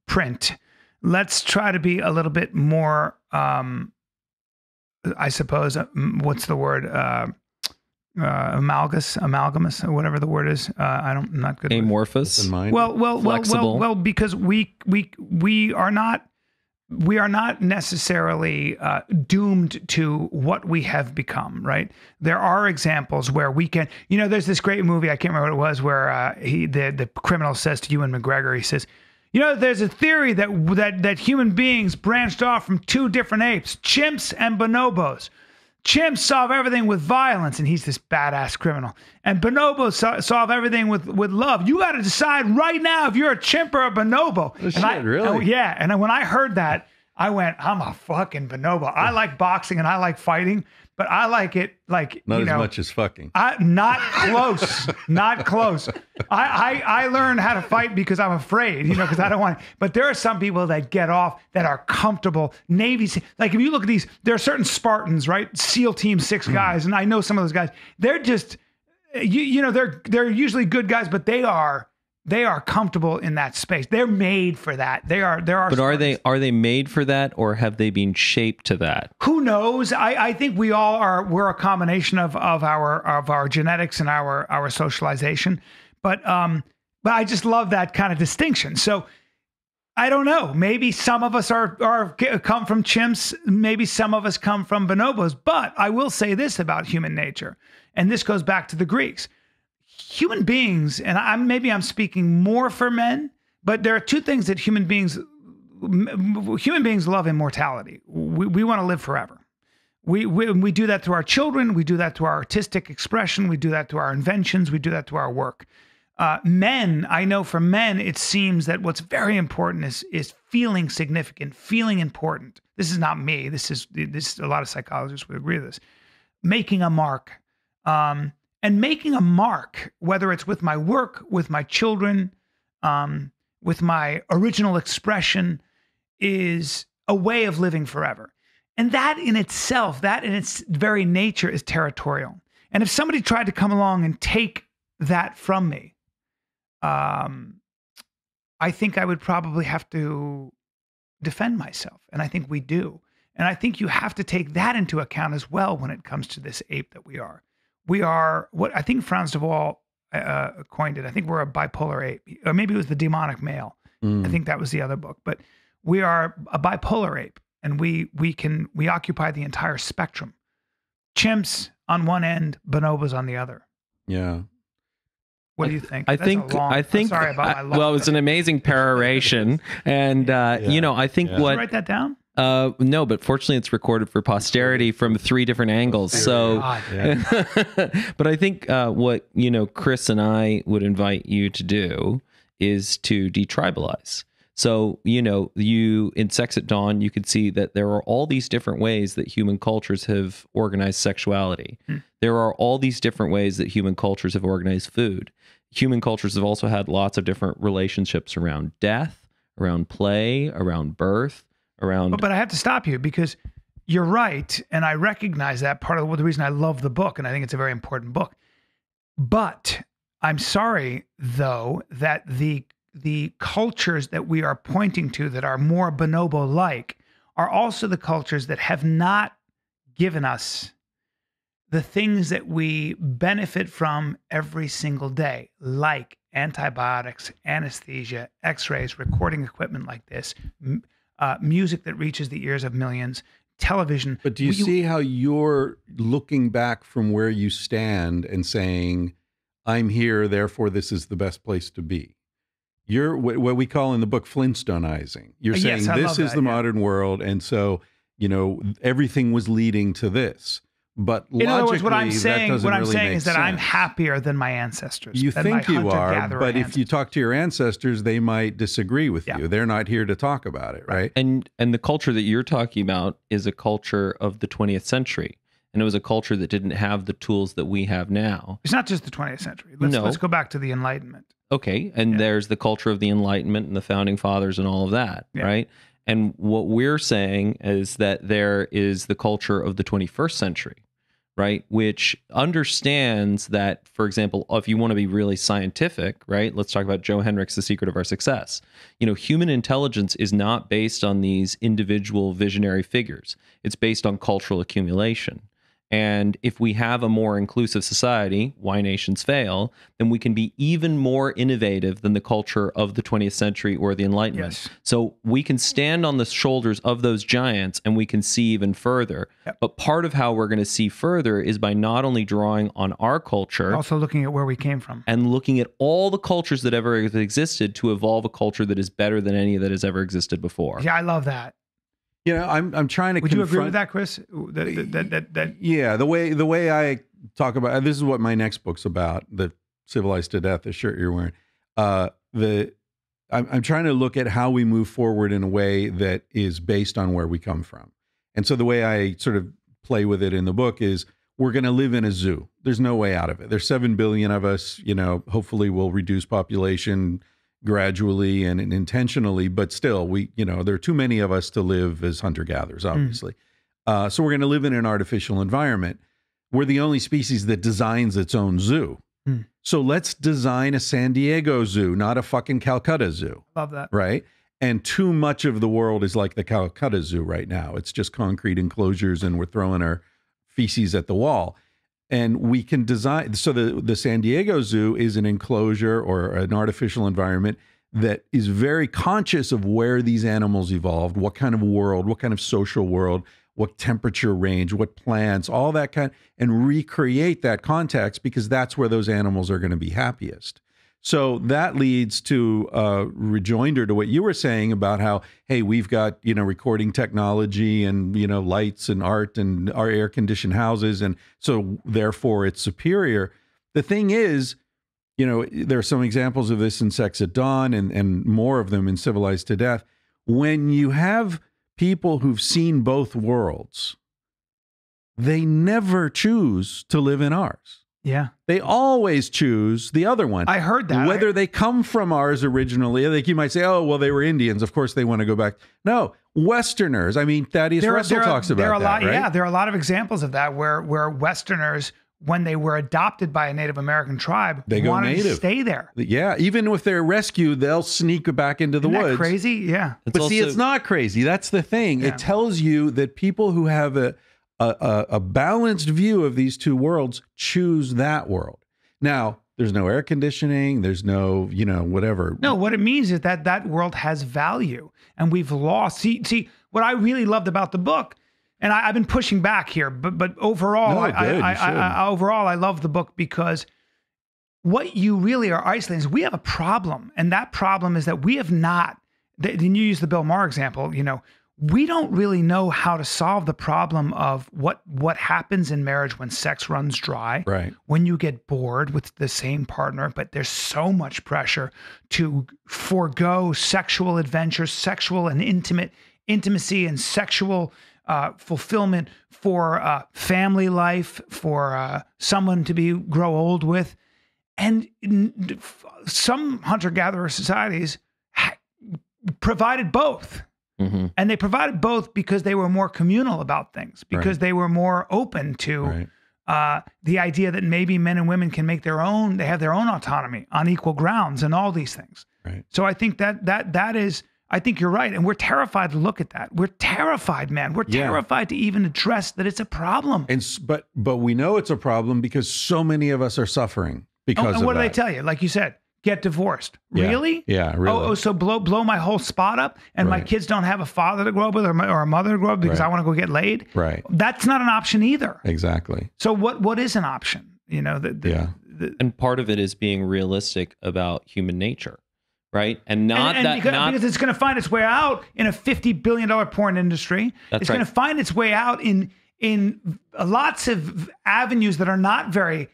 print. Let's try to be a little bit more, I suppose, what's the word? Amalgamous, or whatever the word is. I'm not good. Amorphous. Well, because we are not necessarily doomed to what we have become, right? There are examples where we can, there's this great movie, I can't remember what it was, where the criminal says to Ewan McGregor, he says, there's a theory that human beings branched off from two different apes, chimps and bonobos. Chimps solve everything with violence, and he's this badass criminal. And bonobos solve everything with love. You got to decide right now if you're a chimp or a bonobo. Really? Yeah. And when I heard that, I went, I'm a fucking bonobo. I like boxing and I like fighting, but I like it like not as much as fucking. Not close. Not close. I learned how to fight because I'm afraid, because I don't want. But there are some people that get off that are comfortable. Navy, like if you look at these, there are certain Spartans, right? SEAL Team 6 guys, and I know some of those guys. They're just, they're usually good guys, but they are comfortable in that space. They're made for that. There are. But are they made for that, or have they been shaped to that? Who knows? I think we all are. We're a combination of our genetics and our socialization. But I just love that kind of distinction. So I don't know. Maybe some of us come from chimps. Maybe some of us come from bonobos. But I will say this about human nature, and this goes back to the Greeks. Human beings, and I'm speaking more for men, but there are two things that human beings love: immortality. We want to live forever. We do that through our children. We do that through our artistic expression. We do that through our inventions. We do that through our work. Men, I know for men, it seems that what's very important is feeling significant, feeling important. This is not me. This is a lot of psychologists would agree with this. Making a mark. And making a mark, whether it's with my work, with my children, with my original expression, is a way of living forever. And that in itself, that in its very nature is territorial. And if somebody tried to come along and take that from me, I think I would probably have to defend myself. And I think we do. And I think you have to take that into account as well when it comes to this ape that we are. We are what I think Franz de Waal coined it. I think we're a bipolar ape, or maybe it was the demonic male. I think that was the other book. But we are a bipolar ape, and we occupy the entire spectrum. Chimps on one end, bonobos on the other. Yeah. What do you think? I think. Sorry about my long. Well, it's an amazing peroration, and I think Did you write that down? No, but fortunately it's recorded for posterity from 3 different angles. So, but I think what Chris and I would invite you to do is to detribalize. So, you in Sex at Dawn, you could see that there are all these different ways that human cultures have organized sexuality. There are all these different ways that human cultures have organized food. Human cultures have also had lots of different relationships around death, around play, around birth. But I have to stop you because you're right, and I recognize that part of the reason I love the book, and I think it's a very important book. But I'm sorry, though, that the cultures that we are pointing to that are more bonobo-like are also the cultures that have not given us the things that we benefit from every single day, like antibiotics, anesthesia, x-rays, recording equipment like this, music that reaches the ears of millions, television. But do you see how you're looking back from where you stand and saying, I'm here, therefore this is the best place to be? You're what we call in the book Flintstoneizing. You're saying this is the modern world, and so, you know, everything was leading to this. But in other words, what I'm logically, saying, that doesn't really make is that sense. I'm happier than my ancestors. You than think my you are, hunter-gatherer but if you talk to your ancestors, they might disagree with you. They're not here to talk about it, right? And the culture that you're talking about is a culture of the 20th century. And it was a culture that didn't have the tools that we have now. It's not just the 20th century. Let's go back to the Enlightenment. Okay. And there's the culture of the Enlightenment and the founding fathers and all of that, right? And what we're saying is that there is the culture of the 21st century, right? Which understands that, for example, if you want to be really scientific, right? Let's talk about Joe Henrich's The Secret of Our Success. You know, human intelligence is not based on these individual visionary figures. It's based on cultural accumulation. And if we have a more inclusive society, why nations fail, then we can be even more innovative than the culture of the 20th century or the Enlightenment. Yes. So we can stand on the shoulders of those giants and we can see even further. Yep. But part of how we're going to see further is by not only drawing on our culture, also looking at where we came from and looking at all the cultures that ever existed to evolve a culture that is better than any that has ever existed before. Yeah, I love that. You know, I'm trying to. Would you agree with that, Chris? Yeah, the way I talk about this is what my next book's about. The Civilized to Death, the shirt you're wearing. I'm trying to look at how we move forward in a way that is based on where we come from. And so the way I sort of play with it in the book is we're going to live in a zoo. There's no way out of it. There's 7 billion of us. You know, hopefully we'll reduce population gradually and intentionally, but still, there are too many of us to live as hunter-gatherers, obviously. So we're going to live in an artificial environment. We're the only species that designs its own zoo. So let's design a San Diego zoo, not a fucking Calcutta zoo. Love that. Right? And too much of the world is like the Calcutta zoo right now. It's just concrete enclosures and we're throwing our feces at the wall. And we can design, so the San Diego Zoo is an enclosure or an artificial environment that is very conscious of where these animals evolved, what kind of world, what kind of social world, what temperature range, what plants, all that kind, and recreate that context because that's where those animals are going to be happiest. So that leads to a rejoinder to what you were saying about how, hey, we've got, recording technology and, lights and art and our air-conditioned houses. And so therefore it's superior. The thing is, there are some examples of this in Sex at Dawn and more of them in Civilized to Death. When you have people who've seen both worlds, they never choose to live in ours. Yeah. They always choose the other one. I heard that. Whether they come from ours originally, like you might say, oh, well, they were Indians. Of course they want to go back. No, Westerners. I mean, Thaddeus Russell talks about that, right? Yeah, there are a lot of examples of that where Westerners, when they were adopted by a Native American tribe, they wanted to stay there. Yeah, even if they're rescued, they'll sneak back into the Isn't woods. That crazy? Yeah. But see, it's not crazy. That's the thing. Yeah. It tells you that people who have a balanced view of these two worlds choose that world. Now, there's no air conditioning. There's no, whatever. No, what it means is that world has value, and we've lost. See, what I really loved about the book, and I've been pushing back here, but overall, I love the book because what you really are isolating is we have a problem, and that problem is that we have not. Then you use the Bill Maher example, we don't really know how to solve the problem of what happens in marriage when sex runs dry, right? When you get bored with the same partner, but there's so much pressure to forego sexual adventure, sexual and intimacy and sexual fulfillment for family life, for someone to grow old with. And some hunter-gatherer societies provided both. Mm-hmm. And they provided both because they were more communal about things, because they were more open to the idea that maybe men and women can make they have their own autonomy on equal grounds and all these things. Right. So I think that is I think you're right. And we're terrified to look at that. We're terrified, man. We're terrified to even address that it's a problem. But we know it's a problem because so many of us are suffering because of that. And what do they tell you? Like you said, get divorced. Yeah. Really? Yeah, really. So blow my whole spot up and my kids don't have a father to grow up with or a mother to grow up because I want to go get laid? Right. That's not an option either. Exactly. So what is an option? You know, and part of it is being realistic about human nature. Right. And because it's going to find its way out in a $50 billion porn industry. It's going to find its way out in lots of avenues that are not very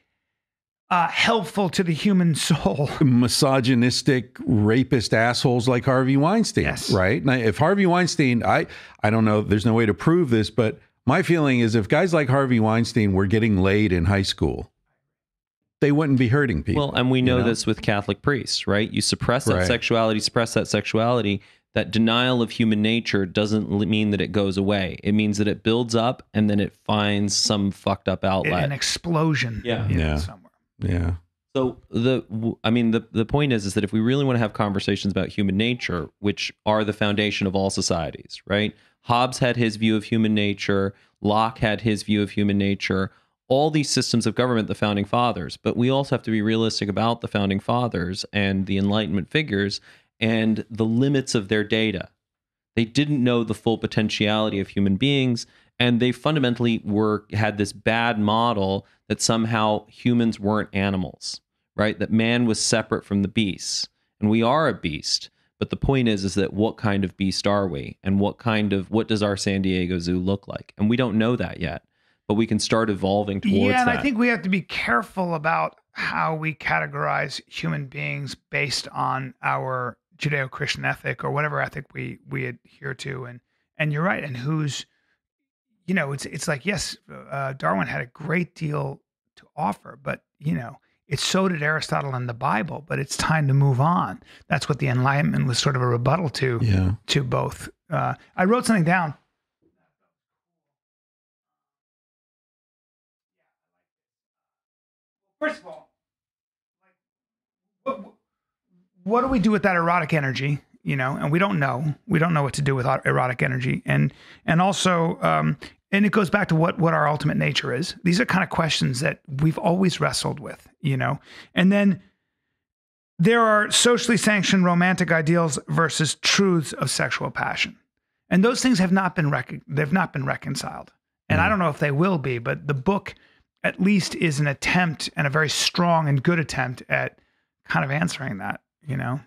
helpful to the human soul. Misogynistic, rapist assholes like Harvey Weinstein. Yes. Right. Now, if Harvey Weinstein, I don't know, there's no way to prove this, but my feeling is if guys like Harvey Weinstein were getting laid in high school, they wouldn't be hurting people. Well, and we know this with Catholic priests, right? You suppress that sexuality, that denial of human nature doesn't mean that it goes away. It means that it builds up and then it finds some fucked up outlet. An explosion. Somewhere. Yeah. So the point is that if we really want to have conversations about human nature, which are the foundation of all societies, right? Hobbes had his view of human nature. Locke had his view of human nature. All these systems of government, the founding fathers, but we also have to be realistic about the founding fathers and the Enlightenment figures and the limits of their data. They didn't know the full potentiality of human beings, and they fundamentally had this bad model that somehow humans weren't animals, right? That man was separate from the beasts, and we are a beast. But the point is that what kind of beast are we, and what does our San Diego Zoo look like? And we don't know that yet. But we can start evolving towards that. Yeah, and I think we have to be careful about how we categorize human beings based on our Judeo-Christian ethic or whatever ethic we adhere to. And you're right. And who's, it's like, yes, Darwin had a great deal to offer, but, it's so did Aristotle and the Bible, but it's time to move on. That's what the Enlightenment was sort of a rebuttal to both. I wrote something down. First of all, what do we do with that erotic energy? And we don't know. We don't know what to do with erotic energy, and also, and it goes back to what our ultimate nature is. These are kind of questions that we've always wrestled with, And then there are socially sanctioned romantic ideals versus truths of sexual passion, and those things have not been reconciled. And I don't know if they will be, but the book at least is an attempt, and a very strong and good attempt at kind of answering that,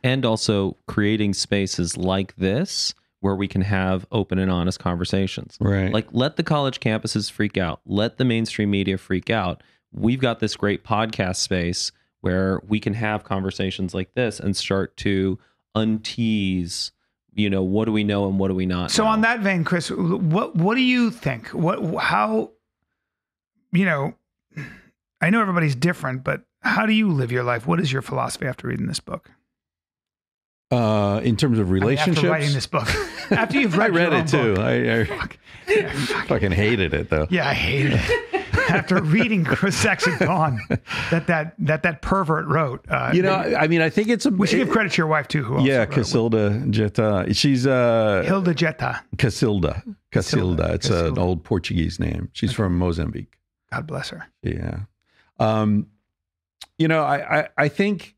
And also creating spaces like this where we can have open and honest conversations. Right. Like, let the college campuses freak out. Let the mainstream media freak out. We've got this great podcast space where we can have conversations like this and start to untease, what do we know and what do we not know? So on that vein, Chris, what do you think? How I know everybody's different, but how do you live your life? What is your philosophy after reading this book? In terms of relationships? After writing this book. After you've read I read it too. Book. I fucking hated it though. Yeah, I hated it. After reading Sex at Dawn, that pervert wrote. I think it's we should give credit to your wife too, who also wrote Casilda Jetta. She's Hilda Jetta. Casilda. It's an old Portuguese name. She's from Mozambique. God bless her. Yeah. I think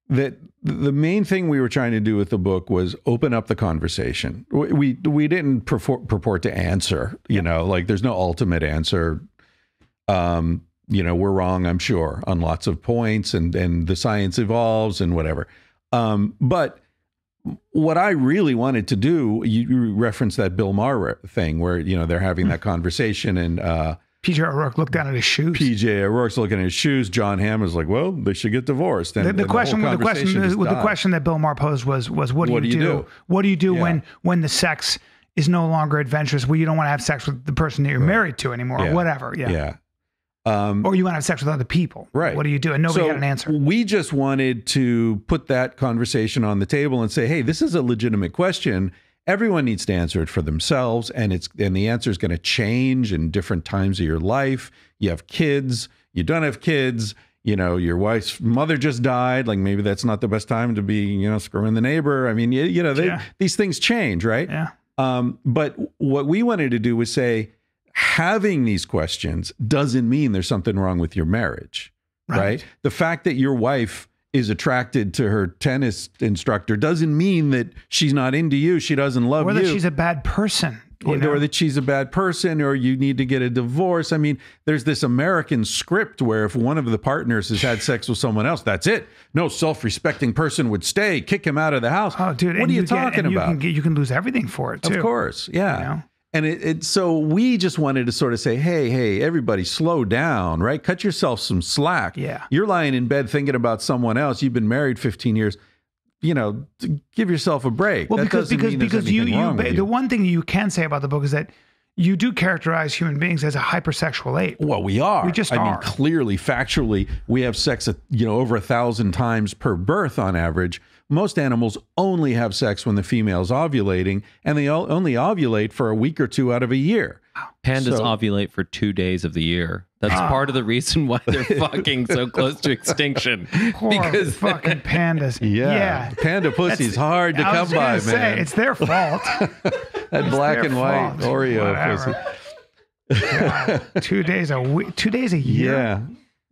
that the main thing we were trying to do with the book was open up the conversation. We didn't purport to answer, like there's no ultimate answer. We're wrong, I'm sure, on lots of points, and the science evolves and whatever. But what I really wanted to do, you referenced that Bill Maher thing where, they're having that conversation, and PJ O'Rourke looked down at his shoes. PJ O'Rourke's looking at his shoes. John Hamm is like, well, they should get divorced. And the question that Bill Maher posed was what do you do? What do you do when the sex is no longer adventurous? Well, you don't want to have sex with the person that you're married to anymore, or whatever. Yeah. Or you want to have sex with other people. Right. What do you do? And nobody had an answer. We just wanted to put that conversation on the table and say, hey, this is a legitimate question. Everyone needs to answer it for themselves, and the answer is going to change in different times of your life. You have kids, you don't have kids, your wife's mother just died. Like maybe that's not the best time to be, screwing the neighbor. I mean, these things change, right? Yeah. But what we wanted to do was say, having these questions doesn't mean there's something wrong with your marriage, right? The fact that your wife is attracted to her tennis instructor doesn't mean that she's not into you. She doesn't love you. Or that she's a bad person. Or that she's a bad person, or you need to get a divorce. I mean, there's this American script where if one of the partners has had sex with someone else, that's it. No self-respecting person would stay. Kick him out of the house. Oh, dude, what are you talking about? You can lose everything for it, too. Of course, yeah. And so we just wanted to sort of say, hey, everybody slow down, right? Cut yourself some slack. Yeah. You're lying in bed thinking about someone else. You've been married 15 years. Give yourself a break. Well, because the one thing you can say about the book is that you do characterize human beings as a hypersexual ape. Well, we are. We just are. I mean, clearly, factually, we have sex, over 1,000 times per birth on average. Most animals only have sex when the female's ovulating, and they only ovulate for a week or two out of a year. Pandas ovulate for 2 days of the year. That's part of the reason why they're fucking so close to extinction. Because fucking pandas. Yeah. Panda pussy's hard to come by, man. It's their fault. That black and white Oreo pussy. God, 2 days a week, 2 days a year.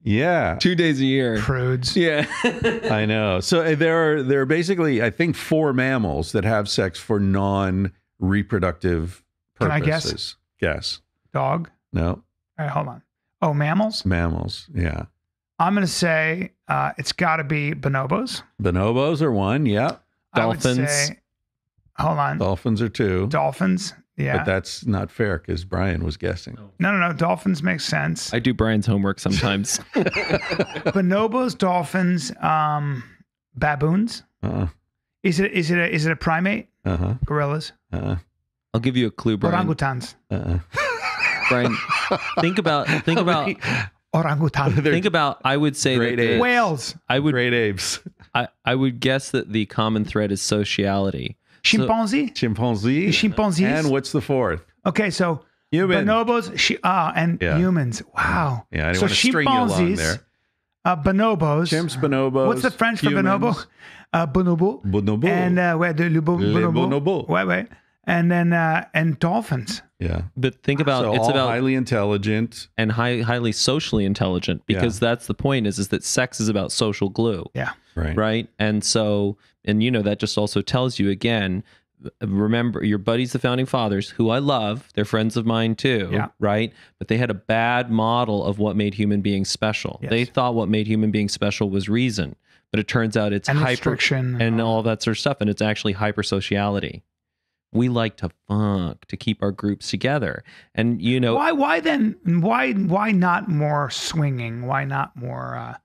Yeah. 2 days a year. Prudes. Yeah. I know. So there are basically, I think, 4 mammals that have sex for non-reproductive purposes. Can I guess? Guess. Dog? No. All right, hold on. Oh, mammals? Mammals, yeah. I'm going to say it's got to be bonobos. Bonobos are 1, yeah. Dolphins. I would say, hold on. Dolphins are 2. Dolphins, yeah. But that's not fair because Bryan was guessing. No. Dolphins make sense. I do Bryan's homework sometimes. Bonobos, dolphins, baboons. Is it a primate? Gorillas. I'll give you a clue, Bryan. Orangutans. Bryan, think about orangutan. Think about. I would say great that apes. Whales. Great apes. I would guess that the common thread is sociality. Chimpanzee. Chimpanzee. Chimpanzees. And what's the 4th? Okay, so Human. bonobos and humans. Wow. Yeah, I didn't want to string you along there. Bonobos. Chimps, bonobos. What's the French for bonobo? Bonobo. Bonobo. And bonobo. Wait. And then and dolphins. Yeah. But think about it's about highly intelligent and highly socially intelligent, because that's the point is that sex is about social glue. Yeah. Right. And so, and that just also tells you again, remember your buddies, the founding fathers, who I love, they're friends of mine too. Yeah. Right. But they had a bad model of what made human beings special. Yes. They thought what made human beings special was reason, but it turns out it's restriction and all that sort of stuff. And it's actually hypersociality. We like to fuck to keep our groups together. And why then why not more swinging? Why not more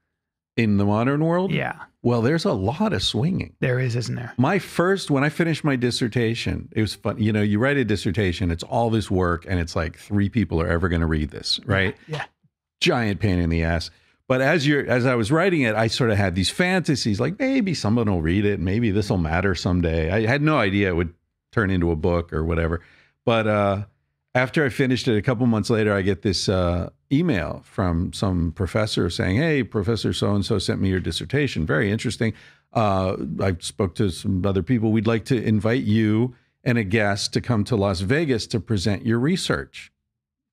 in the modern world? Yeah. Well, there's a lot of swinging. There is, isn't there? When I finished my dissertation, it was fun. You write a dissertation, it's all this work, and it's like 3 people are ever going to read this, right? Yeah. Giant pain in the ass. But as I was writing it, I sort of had these fantasies, like maybe someone will read it, maybe this will matter someday. I had no idea it would turn into a book or whatever. But after I finished it, a couple months later, I get this email from some professor saying, "Hey, Professor so-and-so sent me your dissertation. Very interesting. I spoke to some other people. We'd like to invite you and a guest to come to Las Vegas to present your research.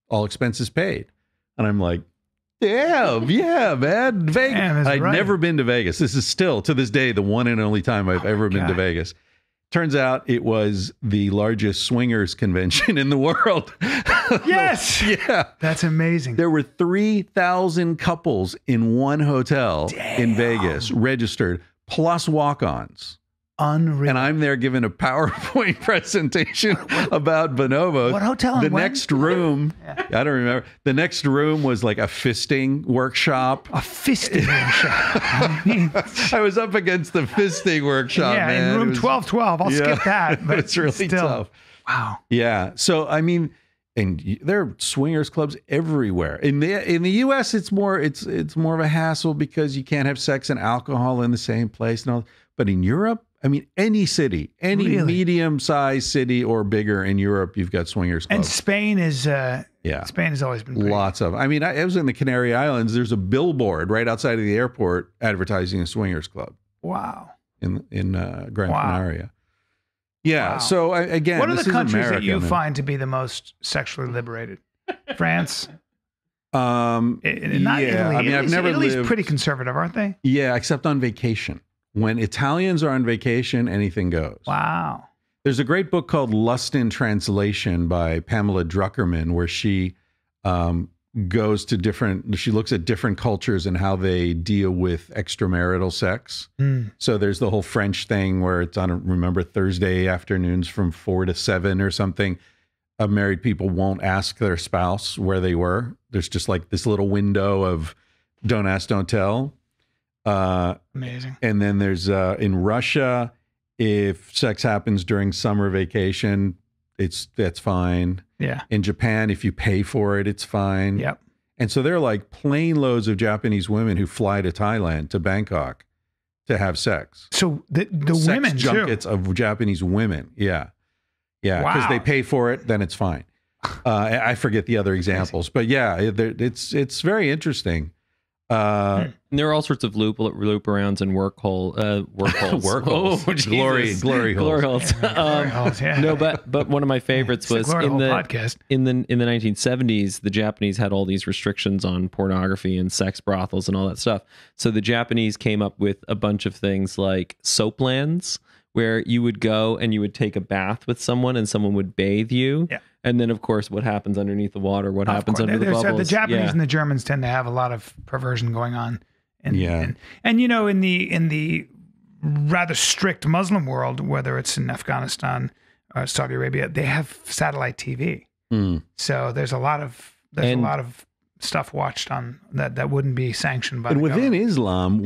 All expenses paid." And I'm like, damn, yeah, man. Vegas. I'd never been to Vegas. This is still, to this day, the one and only time I've ever been to Vegas. Turns out it was the largest swingers convention in the world. Yes. Yeah. That's amazing. There were 3,000 couples in one hotel in Vegas registered, plus walk-ons. Unreal. And I'm there giving a PowerPoint presentation about bonobos. What hotel? The next room, I don't remember. The next room was like a fisting workshop. A fisting workshop. I was up against the fisting workshop, man. In room 1212. I'll skip that. But it's really tough. Wow. Yeah. So, I mean, and there are swingers clubs everywhere. In the U.S., it's more of a hassle because you can't have sex and alcohol in the same place and all. But in Europe, I mean, any city, any Really? medium-sized city or bigger in Europe, you've got swingers clubs. And Spain is, Spain has always been great. Lots of. I mean, I was in the Canary Islands. There's a billboard right outside of the airport advertising a swingers club. Wow. In Gran Canaria. Yeah. Wow. So again, what are this the is countries America, that you man. find to be the most sexually liberated? France. Not Italy. I mean, I've never Italy's lived. pretty conservative, aren't they? Yeah, except on vacation. When Italians are on vacation, anything goes. Wow. There's a great book called Lust in Translation by Pamela Druckerman, where she goes to she looks at different cultures and how they deal with extramarital sex. So there's the whole French thing where it's on, remember, Thursday afternoons from 4 to 7 or something. Married people won't ask their spouse where they were. There's just like this little window of don't ask, don't tell. Amazing. And then there's in Russia, if sex happens during summer vacation, that's fine. Yeah. In Japan, if you pay for it, it's fine. Yep. And so there are like plane loads of Japanese women who fly to Thailand, to Bangkok, to have sex. So the Sex women junkets too. of Japanese women. Yeah. Yeah. Because Wow. they pay for it, then it's fine. I forget the other examples, but yeah, it's very interesting. And there are all sorts of loop arounds and work holes. Work holes. Oh, Jesus. Glory holes. Glory holes, yeah. No, but one of my favorites was Glory in hole the podcast. in the 1970s. The Japanese had all these restrictions on pornography and sex brothels and all that stuff. So the Japanese came up with a bunch of things like soaplands, where you would go and you would take a bath with someone and someone would bathe you. Yeah. And then, of course, what happens underneath the water? What happens under the bubbles? The Japanese Yeah. and the Germans tend to have a lot of perversion going on. And, Yeah. and you know, in the rather strict Muslim world, whether it's in Afghanistan or Saudi Arabia, they have satellite TV. So there's a lot of stuff watched on that wouldn't be sanctioned by And the within government. Islam,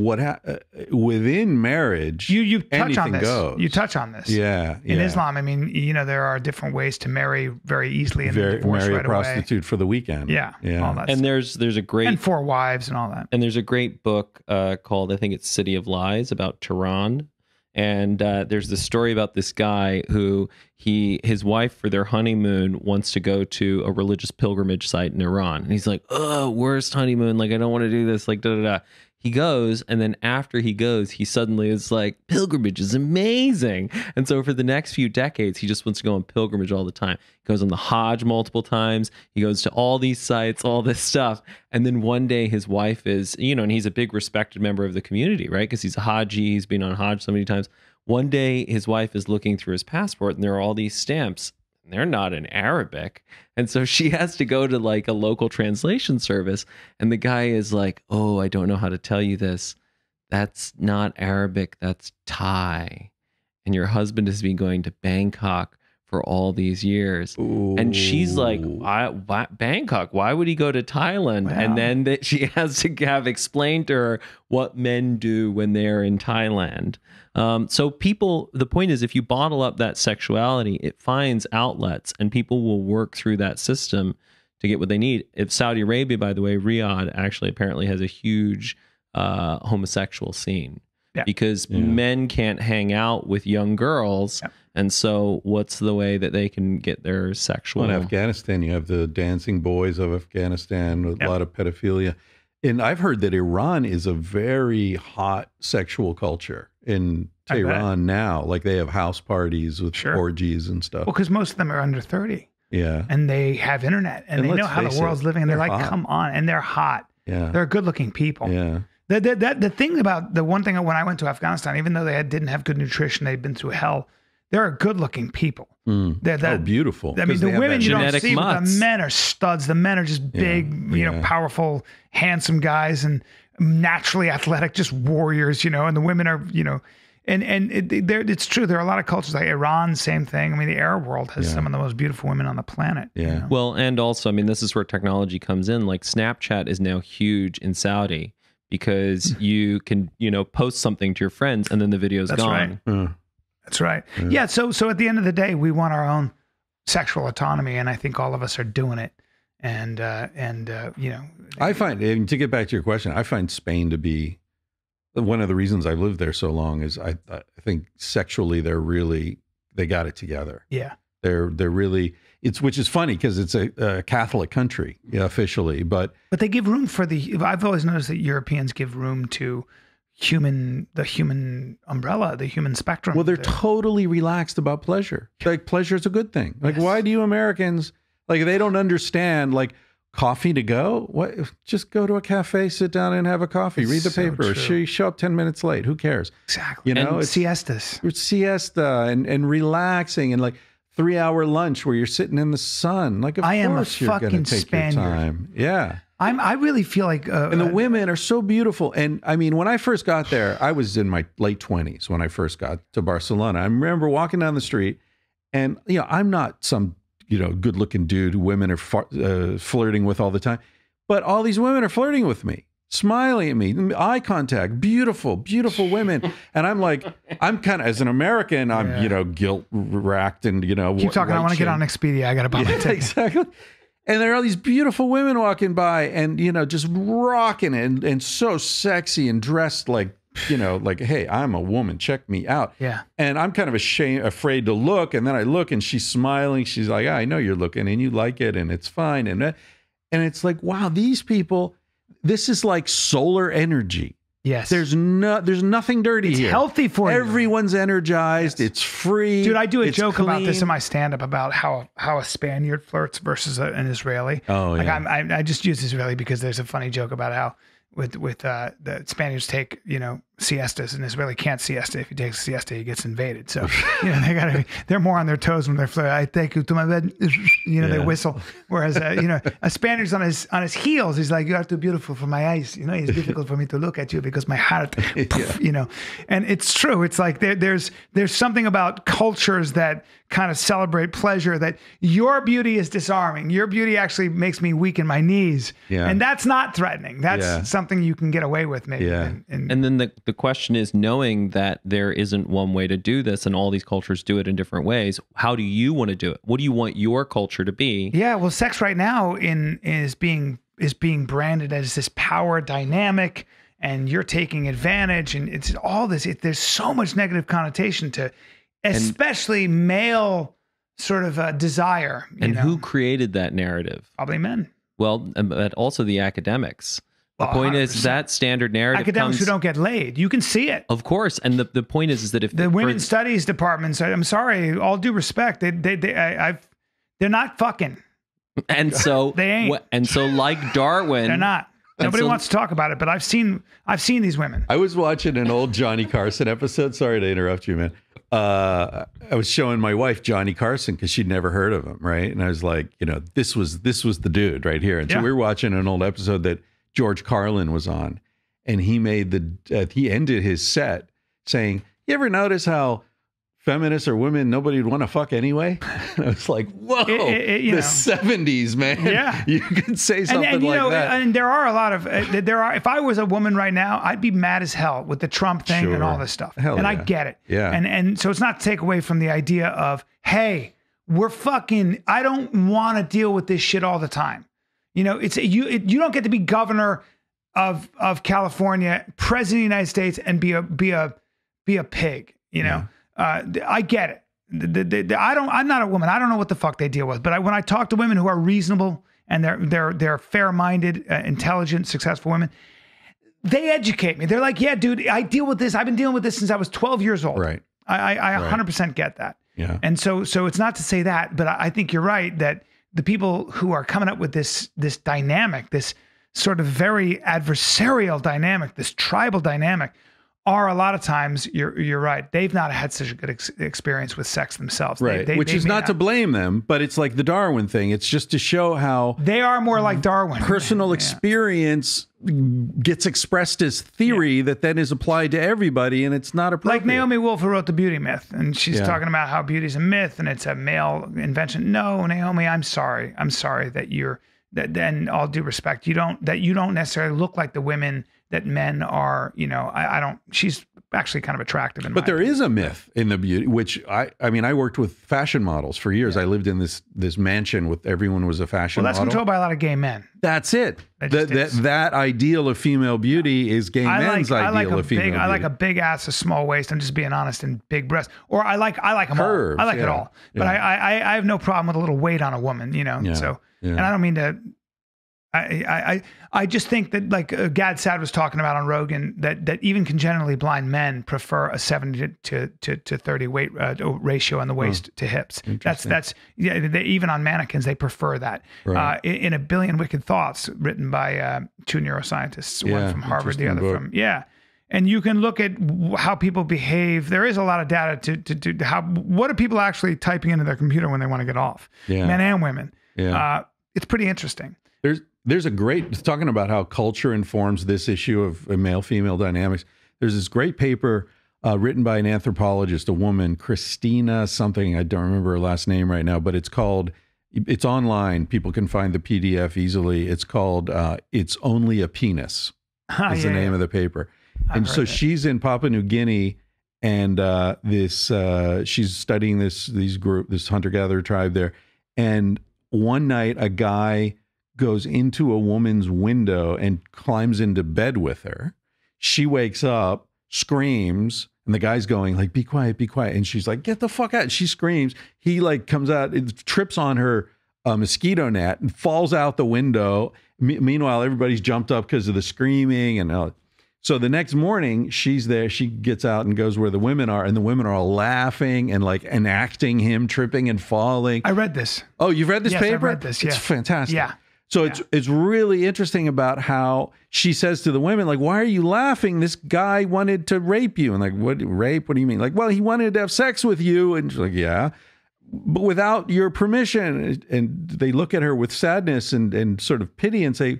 within marriage, You touch on anything this. goes. You touch on this. Yeah. In Islam, I mean, you know, there are different ways to marry very easily and then divorce marry right a prostitute for the weekend. away. Yeah, all that And stuff. there's a great And 4 wives and all that. And there's a great book called, I think it's City of Lies, about Tehran. And there's this story about this guy who his wife for their honeymoon wants to go to a religious pilgrimage site in Iran. And he's like, oh, worst honeymoon. Like, I don't want to do this. Like, da da da. He goes, and then after he goes, he suddenly is like, pilgrimage is amazing. And so for the next few decades, he just wants to go on pilgrimage all the time. He goes on the Hajj multiple times. He goes to all these sites, all this stuff. And then one day his wife is, you know, and he's a big respected member of the community, right? Because he's a Haji, he's been on Hajj so many times. One day his wife is looking through his passport and there are all these stamps. They're not in Arabic. And so she has to go to like a local translation service. And the guy is like, oh, I don't know how to tell you this. That's not Arabic. That's Thai. And your husband has been going to Bangkok for all these years. Ooh. And she's like, Bangkok, why would he go to Thailand? Wow. And then she has to have explained to her what men do when they're in Thailand. So the point is, if you bottle up that sexuality, it finds outlets and people will work through that system to get what they need. If Saudi Arabia, by the way, Riyadh actually apparently has a huge homosexual scene. Yeah. Because men can't hang out with young girls. Yeah. And so what's the way that they can get their sexual... Well, in Afghanistan, you have the dancing boys of Afghanistan with a lot of pedophilia. And I've heard that Iran is a very hot sexual culture in Tehran now. Like they have house parties with orgies and stuff. Well, because most of them are under 30. Yeah. And they have internet and they know how the world's living. And they're like, hot. Come on. And they're hot. Yeah. They're good looking people. Yeah. The thing about the one thing when I went to Afghanistan, even though they didn't have good nutrition, they'd been through hell. They're good looking people. They're beautiful. I mean, the women you don't see, but the men are studs. The men are just big, you know, powerful, handsome guys and naturally athletic, just warriors, you know, and the women are, you know, it's true. There are a lot of cultures like Iran, same thing. I mean, the Arab world has some of the most beautiful women on the planet. Yeah. You know? Well, and also, I mean, this is where technology comes in. Like Snapchat is now huge in Saudi because you can, you know, post something to your friends and then the video's gone. Right. That's right. Yeah. So at the end of the day, we want our own sexual autonomy, and I think all of us are doing it. And you know, I find, to get back to your question, I find Spain to be one of the reasons I lived there so long is I think sexually they got it together. Yeah. They're really, which is funny because it's a Catholic country officially, but they give room for I've always noticed that Europeans give room to the human umbrella, the human spectrum. Well, they're totally relaxed about pleasure. Like pleasure is a good thing. Like why do you Americans, like they don't understand like coffee to go? What? Just go to a cafe, sit down and have a coffee, read the paper. Show up 10 minutes late. Who cares? Exactly. It's siestas. It's siesta and relaxing and like 3-hour lunch where you're sitting in the sun. Like, of course you're going to take Spaniard. your time. Yeah. I really feel like... and the women are so beautiful. And I mean, when I first got there, I was in my late 20s when I first got to Barcelona. I remember walking down the street and, I'm not some, good looking dude who women are flirting with all the time. But all these women are flirting with me, smiling at me, eye contact, beautiful, beautiful women. And I'm like, I'm kind of, as an American, I'm, guilt racked and, keep talking. I want to get on Expedia. I got to buy my ticket. Exactly. And there are all these beautiful women walking by and, just rocking it and so sexy and dressed like, like, hey, I'm a woman. Check me out. Yeah. And I'm kind of afraid to look. And then I look and she's smiling. She's like, I know you're looking and you like it and it's fine. And it's like, wow, these people, this is like solar energy. Yes. There's nothing dirty here. It's healthy for you. Everyone's energized. Yes. It's free. Dude, I do a joke clean. about this in my stand-up about how a Spaniard flirts versus an Israeli. Oh, yeah. Like I just use Israeli because there's a funny joke about how with the Spaniards take, siestas, and Israeli can't siesta. If he takes a siesta, he gets invaded. So, they're more on their toes when they're flirting. I take you to my bed, they whistle. Whereas, a Spaniard's on his heels. He's like, you are too beautiful for my eyes. It's difficult for me to look at you because my heart, and it's true. It's like there's something about cultures that kind of celebrate pleasure that your beauty is disarming. Your beauty actually makes me weak in my knees. Yeah. And that's not threatening. That's something you can get away with maybe. Yeah. And then the question is, knowing that there isn't one way to do this and all these cultures do it in different ways, how do you want to do it? What do you want your culture to be? Yeah, well, sex right now is being branded as this power dynamic and you're taking advantage and it's all this. There's so much negative connotation to especially male sort of desire. Who created that narrative? Probably men. Well, but also the academics. The point 100%. Is that standard narrative academics who don't get laid. You can see it. Of course. And the point is that if the women's studies departments, I'm sorry, all due respect, they're not fucking. And so they ain't. And so like Darwin, they're not. Nobody wants to talk about it, but I've seen these women. I was watching an old Johnny Carson episode. Sorry to interrupt you, man. I was showing my wife Johnny Carson because she'd never heard of him, right? And I was like, this was the dude right here. And so we were watching an old episode that George Carlin was on, and he made he ended his set saying, "You ever notice how feminists or women nobody would want to fuck anyway?" And I was like, whoa, the 70s, man. Yeah. You could say something and like that. And there are a lot of, if I was a woman right now, I'd be mad as hell with the Trump thing and all this stuff. Hell and yeah. I get it. Yeah. And so it's not to take away from the idea of, hey, I don't want to deal with this shit all the time. You don't get to be governor of California, president of the United States, and be a pig, I get it. I'm not a woman. I don't know what the fuck they deal with. But when I talk to women who are reasonable and they're fair-minded, intelligent, successful women, they educate me. They're like, yeah, dude, I deal with this. I've been dealing with this since I was 12 years old. Right. I 100% get that. Yeah. And so it's not to say that, but I think you're right that the people who are coming up with this dynamic, this sort of very adversarial dynamic, this tribal dynamic, are a lot of times, you're right, they've not had such a good experience with sex themselves. Right, which is not to blame them, but it's like the Darwin thing. It's just to show how they are more like Darwin. Personal experience gets expressed as theory that then is applied to everybody, and it's not appropriate. Like Naomi Wolf, who wrote The Beauty Myth, and she's talking about how beauty's a myth and it's a male invention. No, Naomi, I'm sorry that then all due respect, you don't necessarily look like the women that men are, I don't, she's actually kind of attractive. But there is a myth in the beauty, which I mean, I worked with fashion models for years. I lived in this mansion with everyone was a fashion model. Well, that's controlled by a lot of gay men. That's it. That ideal of female beauty is gay men's ideal of female beauty. I like a big ass, a small waist. I'm just being honest, and big breasts. Or I like them Curves, all. I like it all. But I have no problem with a little weight on a woman, So, and I don't mean to. I just think that like Gad Saad was talking about on Rogan that even congenitally blind men prefer a 70 to 30 weight ratio on the waist to hips. That's even on mannequins they prefer that. Right. In A Billion Wicked Thoughts, written by two neuroscientists, one from Harvard, the other from And you can look at how people behave. There is a lot of data to how what are people actually typing into their computer when they want to get off, men and women. Yeah. It's pretty interesting. There's a great, talking about how culture informs this issue of male-female dynamics. There's this great paper written by an anthropologist, a woman, Christina something, I don't remember her last name right now, but it's online. People can find the PDF easily. It's called It's Only a Penis is the name of the paper. And so she's in Papua New Guinea, and she's studying this hunter-gatherer tribe there. And one night a guy goes into a woman's window and climbs into bed with her. She wakes up, screams, and the guy's going like, be quiet, be quiet. And she's like, get the fuck out. And she screams. He like comes out, trips on her mosquito net and falls out the window. Meanwhile, everybody's jumped up because of the screaming. And so the next morning she's there, she gets out and goes where the women are, and the women are all laughing and like enacting him tripping and falling. I read this. Oh, you've read this paper? I read this, It's fantastic. Yeah. So it's really interesting about how she says to the women, like, why are you laughing? This guy wanted to rape you. And like, what, rape? What do you mean? Like, well, he wanted to have sex with you. And she's like, yeah, but without your permission. And they look at her with sadness and sort of pity and say,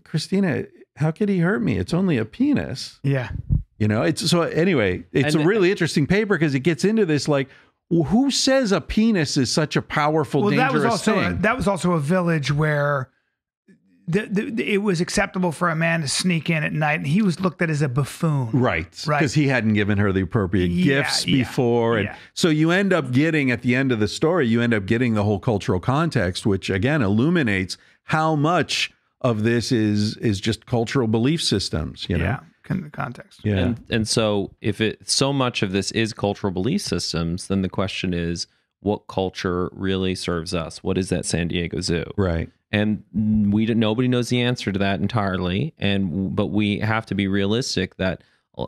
Christina, how could he hurt me? It's only a penis. Yeah. Anyway, it's a really interesting paper because it gets into this, like, who says a penis is such a powerful, dangerous thing? That was also a village where it was acceptable for a man to sneak in at night, and he was looked at as a buffoon. Right. Because he hadn't given her the appropriate gifts before. And so you end up getting, at the end of the story, you end up getting the whole cultural context, which again illuminates how much of this is just cultural belief systems, context. Yeah. And so if so much of this is cultural belief systems, then the question is, what culture really serves us? What is that San Diego Zoo? Right. And nobody knows the answer to that entirely. But we have to be realistic that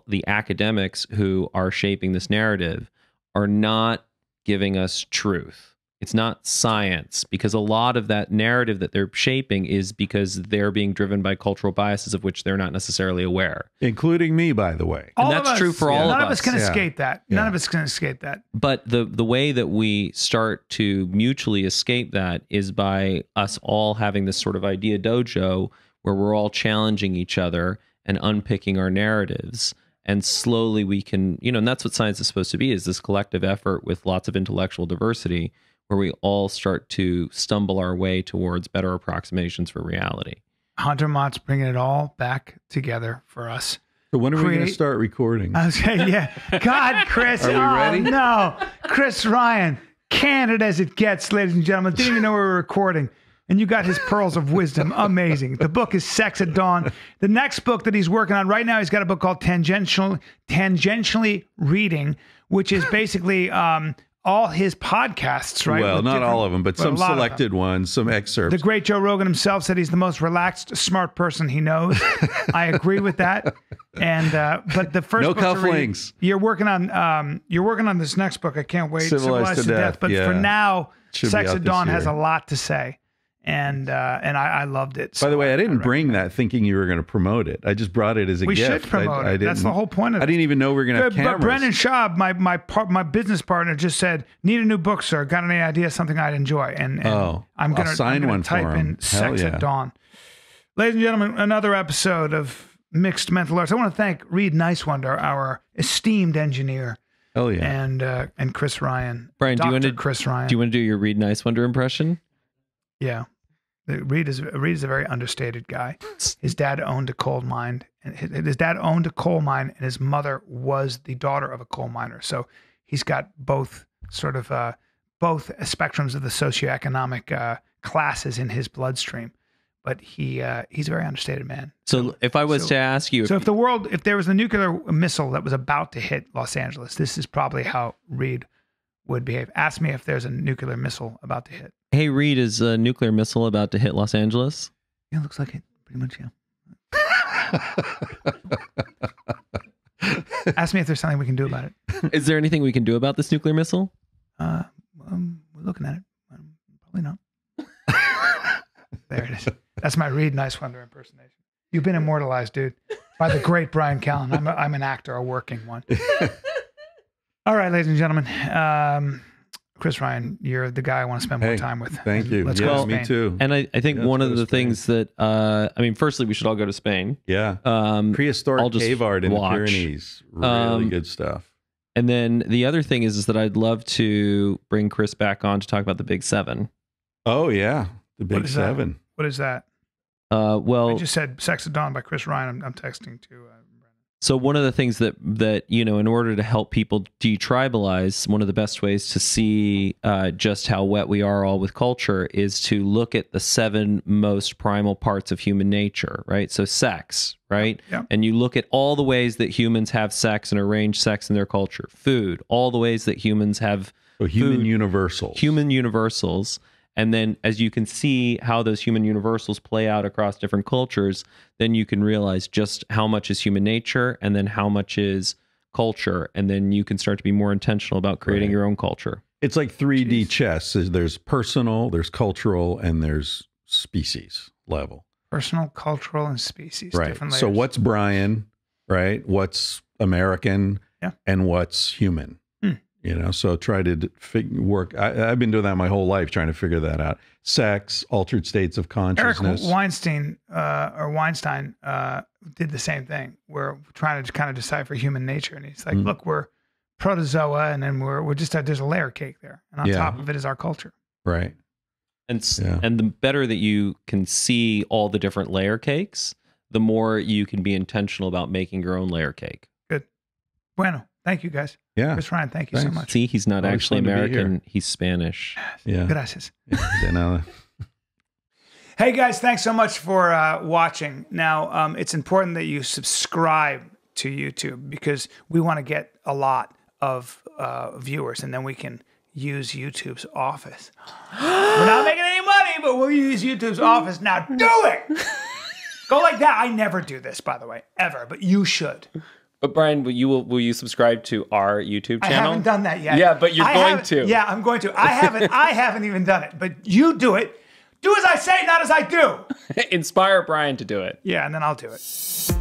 the academics who are shaping this narrative are not giving us truth. It's not science, because a lot of that narrative that they're shaping is because they're being driven by cultural biases of which they're not necessarily aware. Including me, by the way. And that's true for all of us. None of us can escape that. None of us can escape that. But the way that we start to mutually escape that is by us all having this sort of idea dojo where we're all challenging each other and unpicking our narratives. And slowly we can, and that's what science is supposed to be, is this collective effort with lots of intellectual diversity, where we all start to stumble our way towards better approximations for reality. Hunter Mott's bringing it all back together for us. So when are we going to start recording? I was saying, God, Chris. Are we ready? No. Chris Ryan, candid as it gets, ladies and gentlemen. Didn't even know we were recording. And you got his pearls of wisdom. Amazing. The book is Sex at Dawn. The next book that he's working on right now, he's got a book called Tangentially Reading, which is basically all his podcasts, right? Well, not all of them, but some selected ones, some excerpts. The great Joe Rogan himself said he's the most relaxed, smart person he knows. I agree with that. And but the first no book cufflinks. You're working on this next book. I can't wait. Civilized to Death. But for now, Sex at Dawn has a lot to say. And I loved it. By the way, I didn't bring that thinking you were going to promote it. I just brought it as a gift. We should promote it. That's the whole point of it. I didn't even know we were going to have cameras. But Brendan Schaub, my business partner, just said, "Need a new book, sir. Got any idea? Something I'd enjoy?" And I'm going to type in Sex at Dawn. Ladies and gentlemen, another episode of Mixed Mental Arts. I want to thank Reed Nicewonder, our esteemed engineer. Hell yeah. And Chris Ryan. Brian, Chris Ryan. Do you want to do your Reed Nicewonder impression? Yeah. Reed is a very understated guy. His dad owned a coal mine, and his dad owned a coal mine, and his mother was the daughter of a coal miner. So he's got both sort of both spectrums of the socioeconomic classes in his bloodstream. But he's a very understated man. So if I was to ask you, if there was a nuclear missile that was about to hit Los Angeles, this is probably how Reed would behave. Ask me if there's a nuclear missile about to hit. Hey, Reed, is a nuclear missile about to hit Los Angeles? Yeah, looks like it. Pretty much, yeah. Ask me if there's something we can do about it. Is there anything we can do about this nuclear missile? We're looking at it. Probably not. There it is. That's my Reed Nicewinder impersonation. You've been immortalized, dude, by the great Bryan Callen. I'm an actor, a working one. All right, ladies and gentlemen. Chris Ryan, you're the guy I want to spend more time with. Thank you. Let's go to me too. And I think one of the things that, firstly, we should all go to Spain. Yeah. Prehistoric cave art in the Pyrenees. Really good stuff. And then the other thing is that I'd love to bring Chris back on to talk about the Big Seven. Oh, yeah. The Big Seven. What is that? Well, I just said Sex at Dawn by Chris Ryan. I'm texting to Brennan. So one of the things that in order to help people detribalize, one of the best ways to see just how wet we are all with culture is to look at the 7 most primal parts of human nature, right? So sex, right? Yeah. And you look at all the ways that humans have sex and arrange sex in their culture. Food, all the ways that humans have human universals. Human universals. And then as you can see how those human universals play out across different cultures, then you can realize just how much is human nature and then how much is culture. And then you can start to be more intentional about creating your own culture. It's like 3D chess. There's personal, there's cultural, and there's species level. Personal, cultural, and species. Right. Different layers. So what's Bryan, right? What's American, and what's human? So try to work. I've been doing that my whole life, trying to figure that out. Sex, altered states of consciousness. Eric Weinstein did the same thing. We're trying to kind of decipher human nature, and he's like, "Look, we're protozoa, and then we're just there's a layer cake there, and on top of it is our culture." Right. And the better that you can see all the different layer cakes, the more you can be intentional about making your own layer cake. Good. Bueno. Thank you, guys. Yeah. Chris Ryan, thank you so much. See, he's not actually American. He's Spanish. Yeah. Gracias. Hey, guys, thanks so much for watching. Now, it's important that you subscribe to YouTube because we want to get a lot of viewers, and then we can use YouTube's office. We're not making any money, but we'll use YouTube's office. Now, do it! Go like that. I never do this, by the way, ever, but you should. But Bryan, will you subscribe to our YouTube channel? I haven't done that yet. Yeah, but you're going to. Yeah, I'm going to. I haven't even done it. But you do it. Do as I say, not as I do. Inspire Bryan to do it. Yeah, and then I'll do it.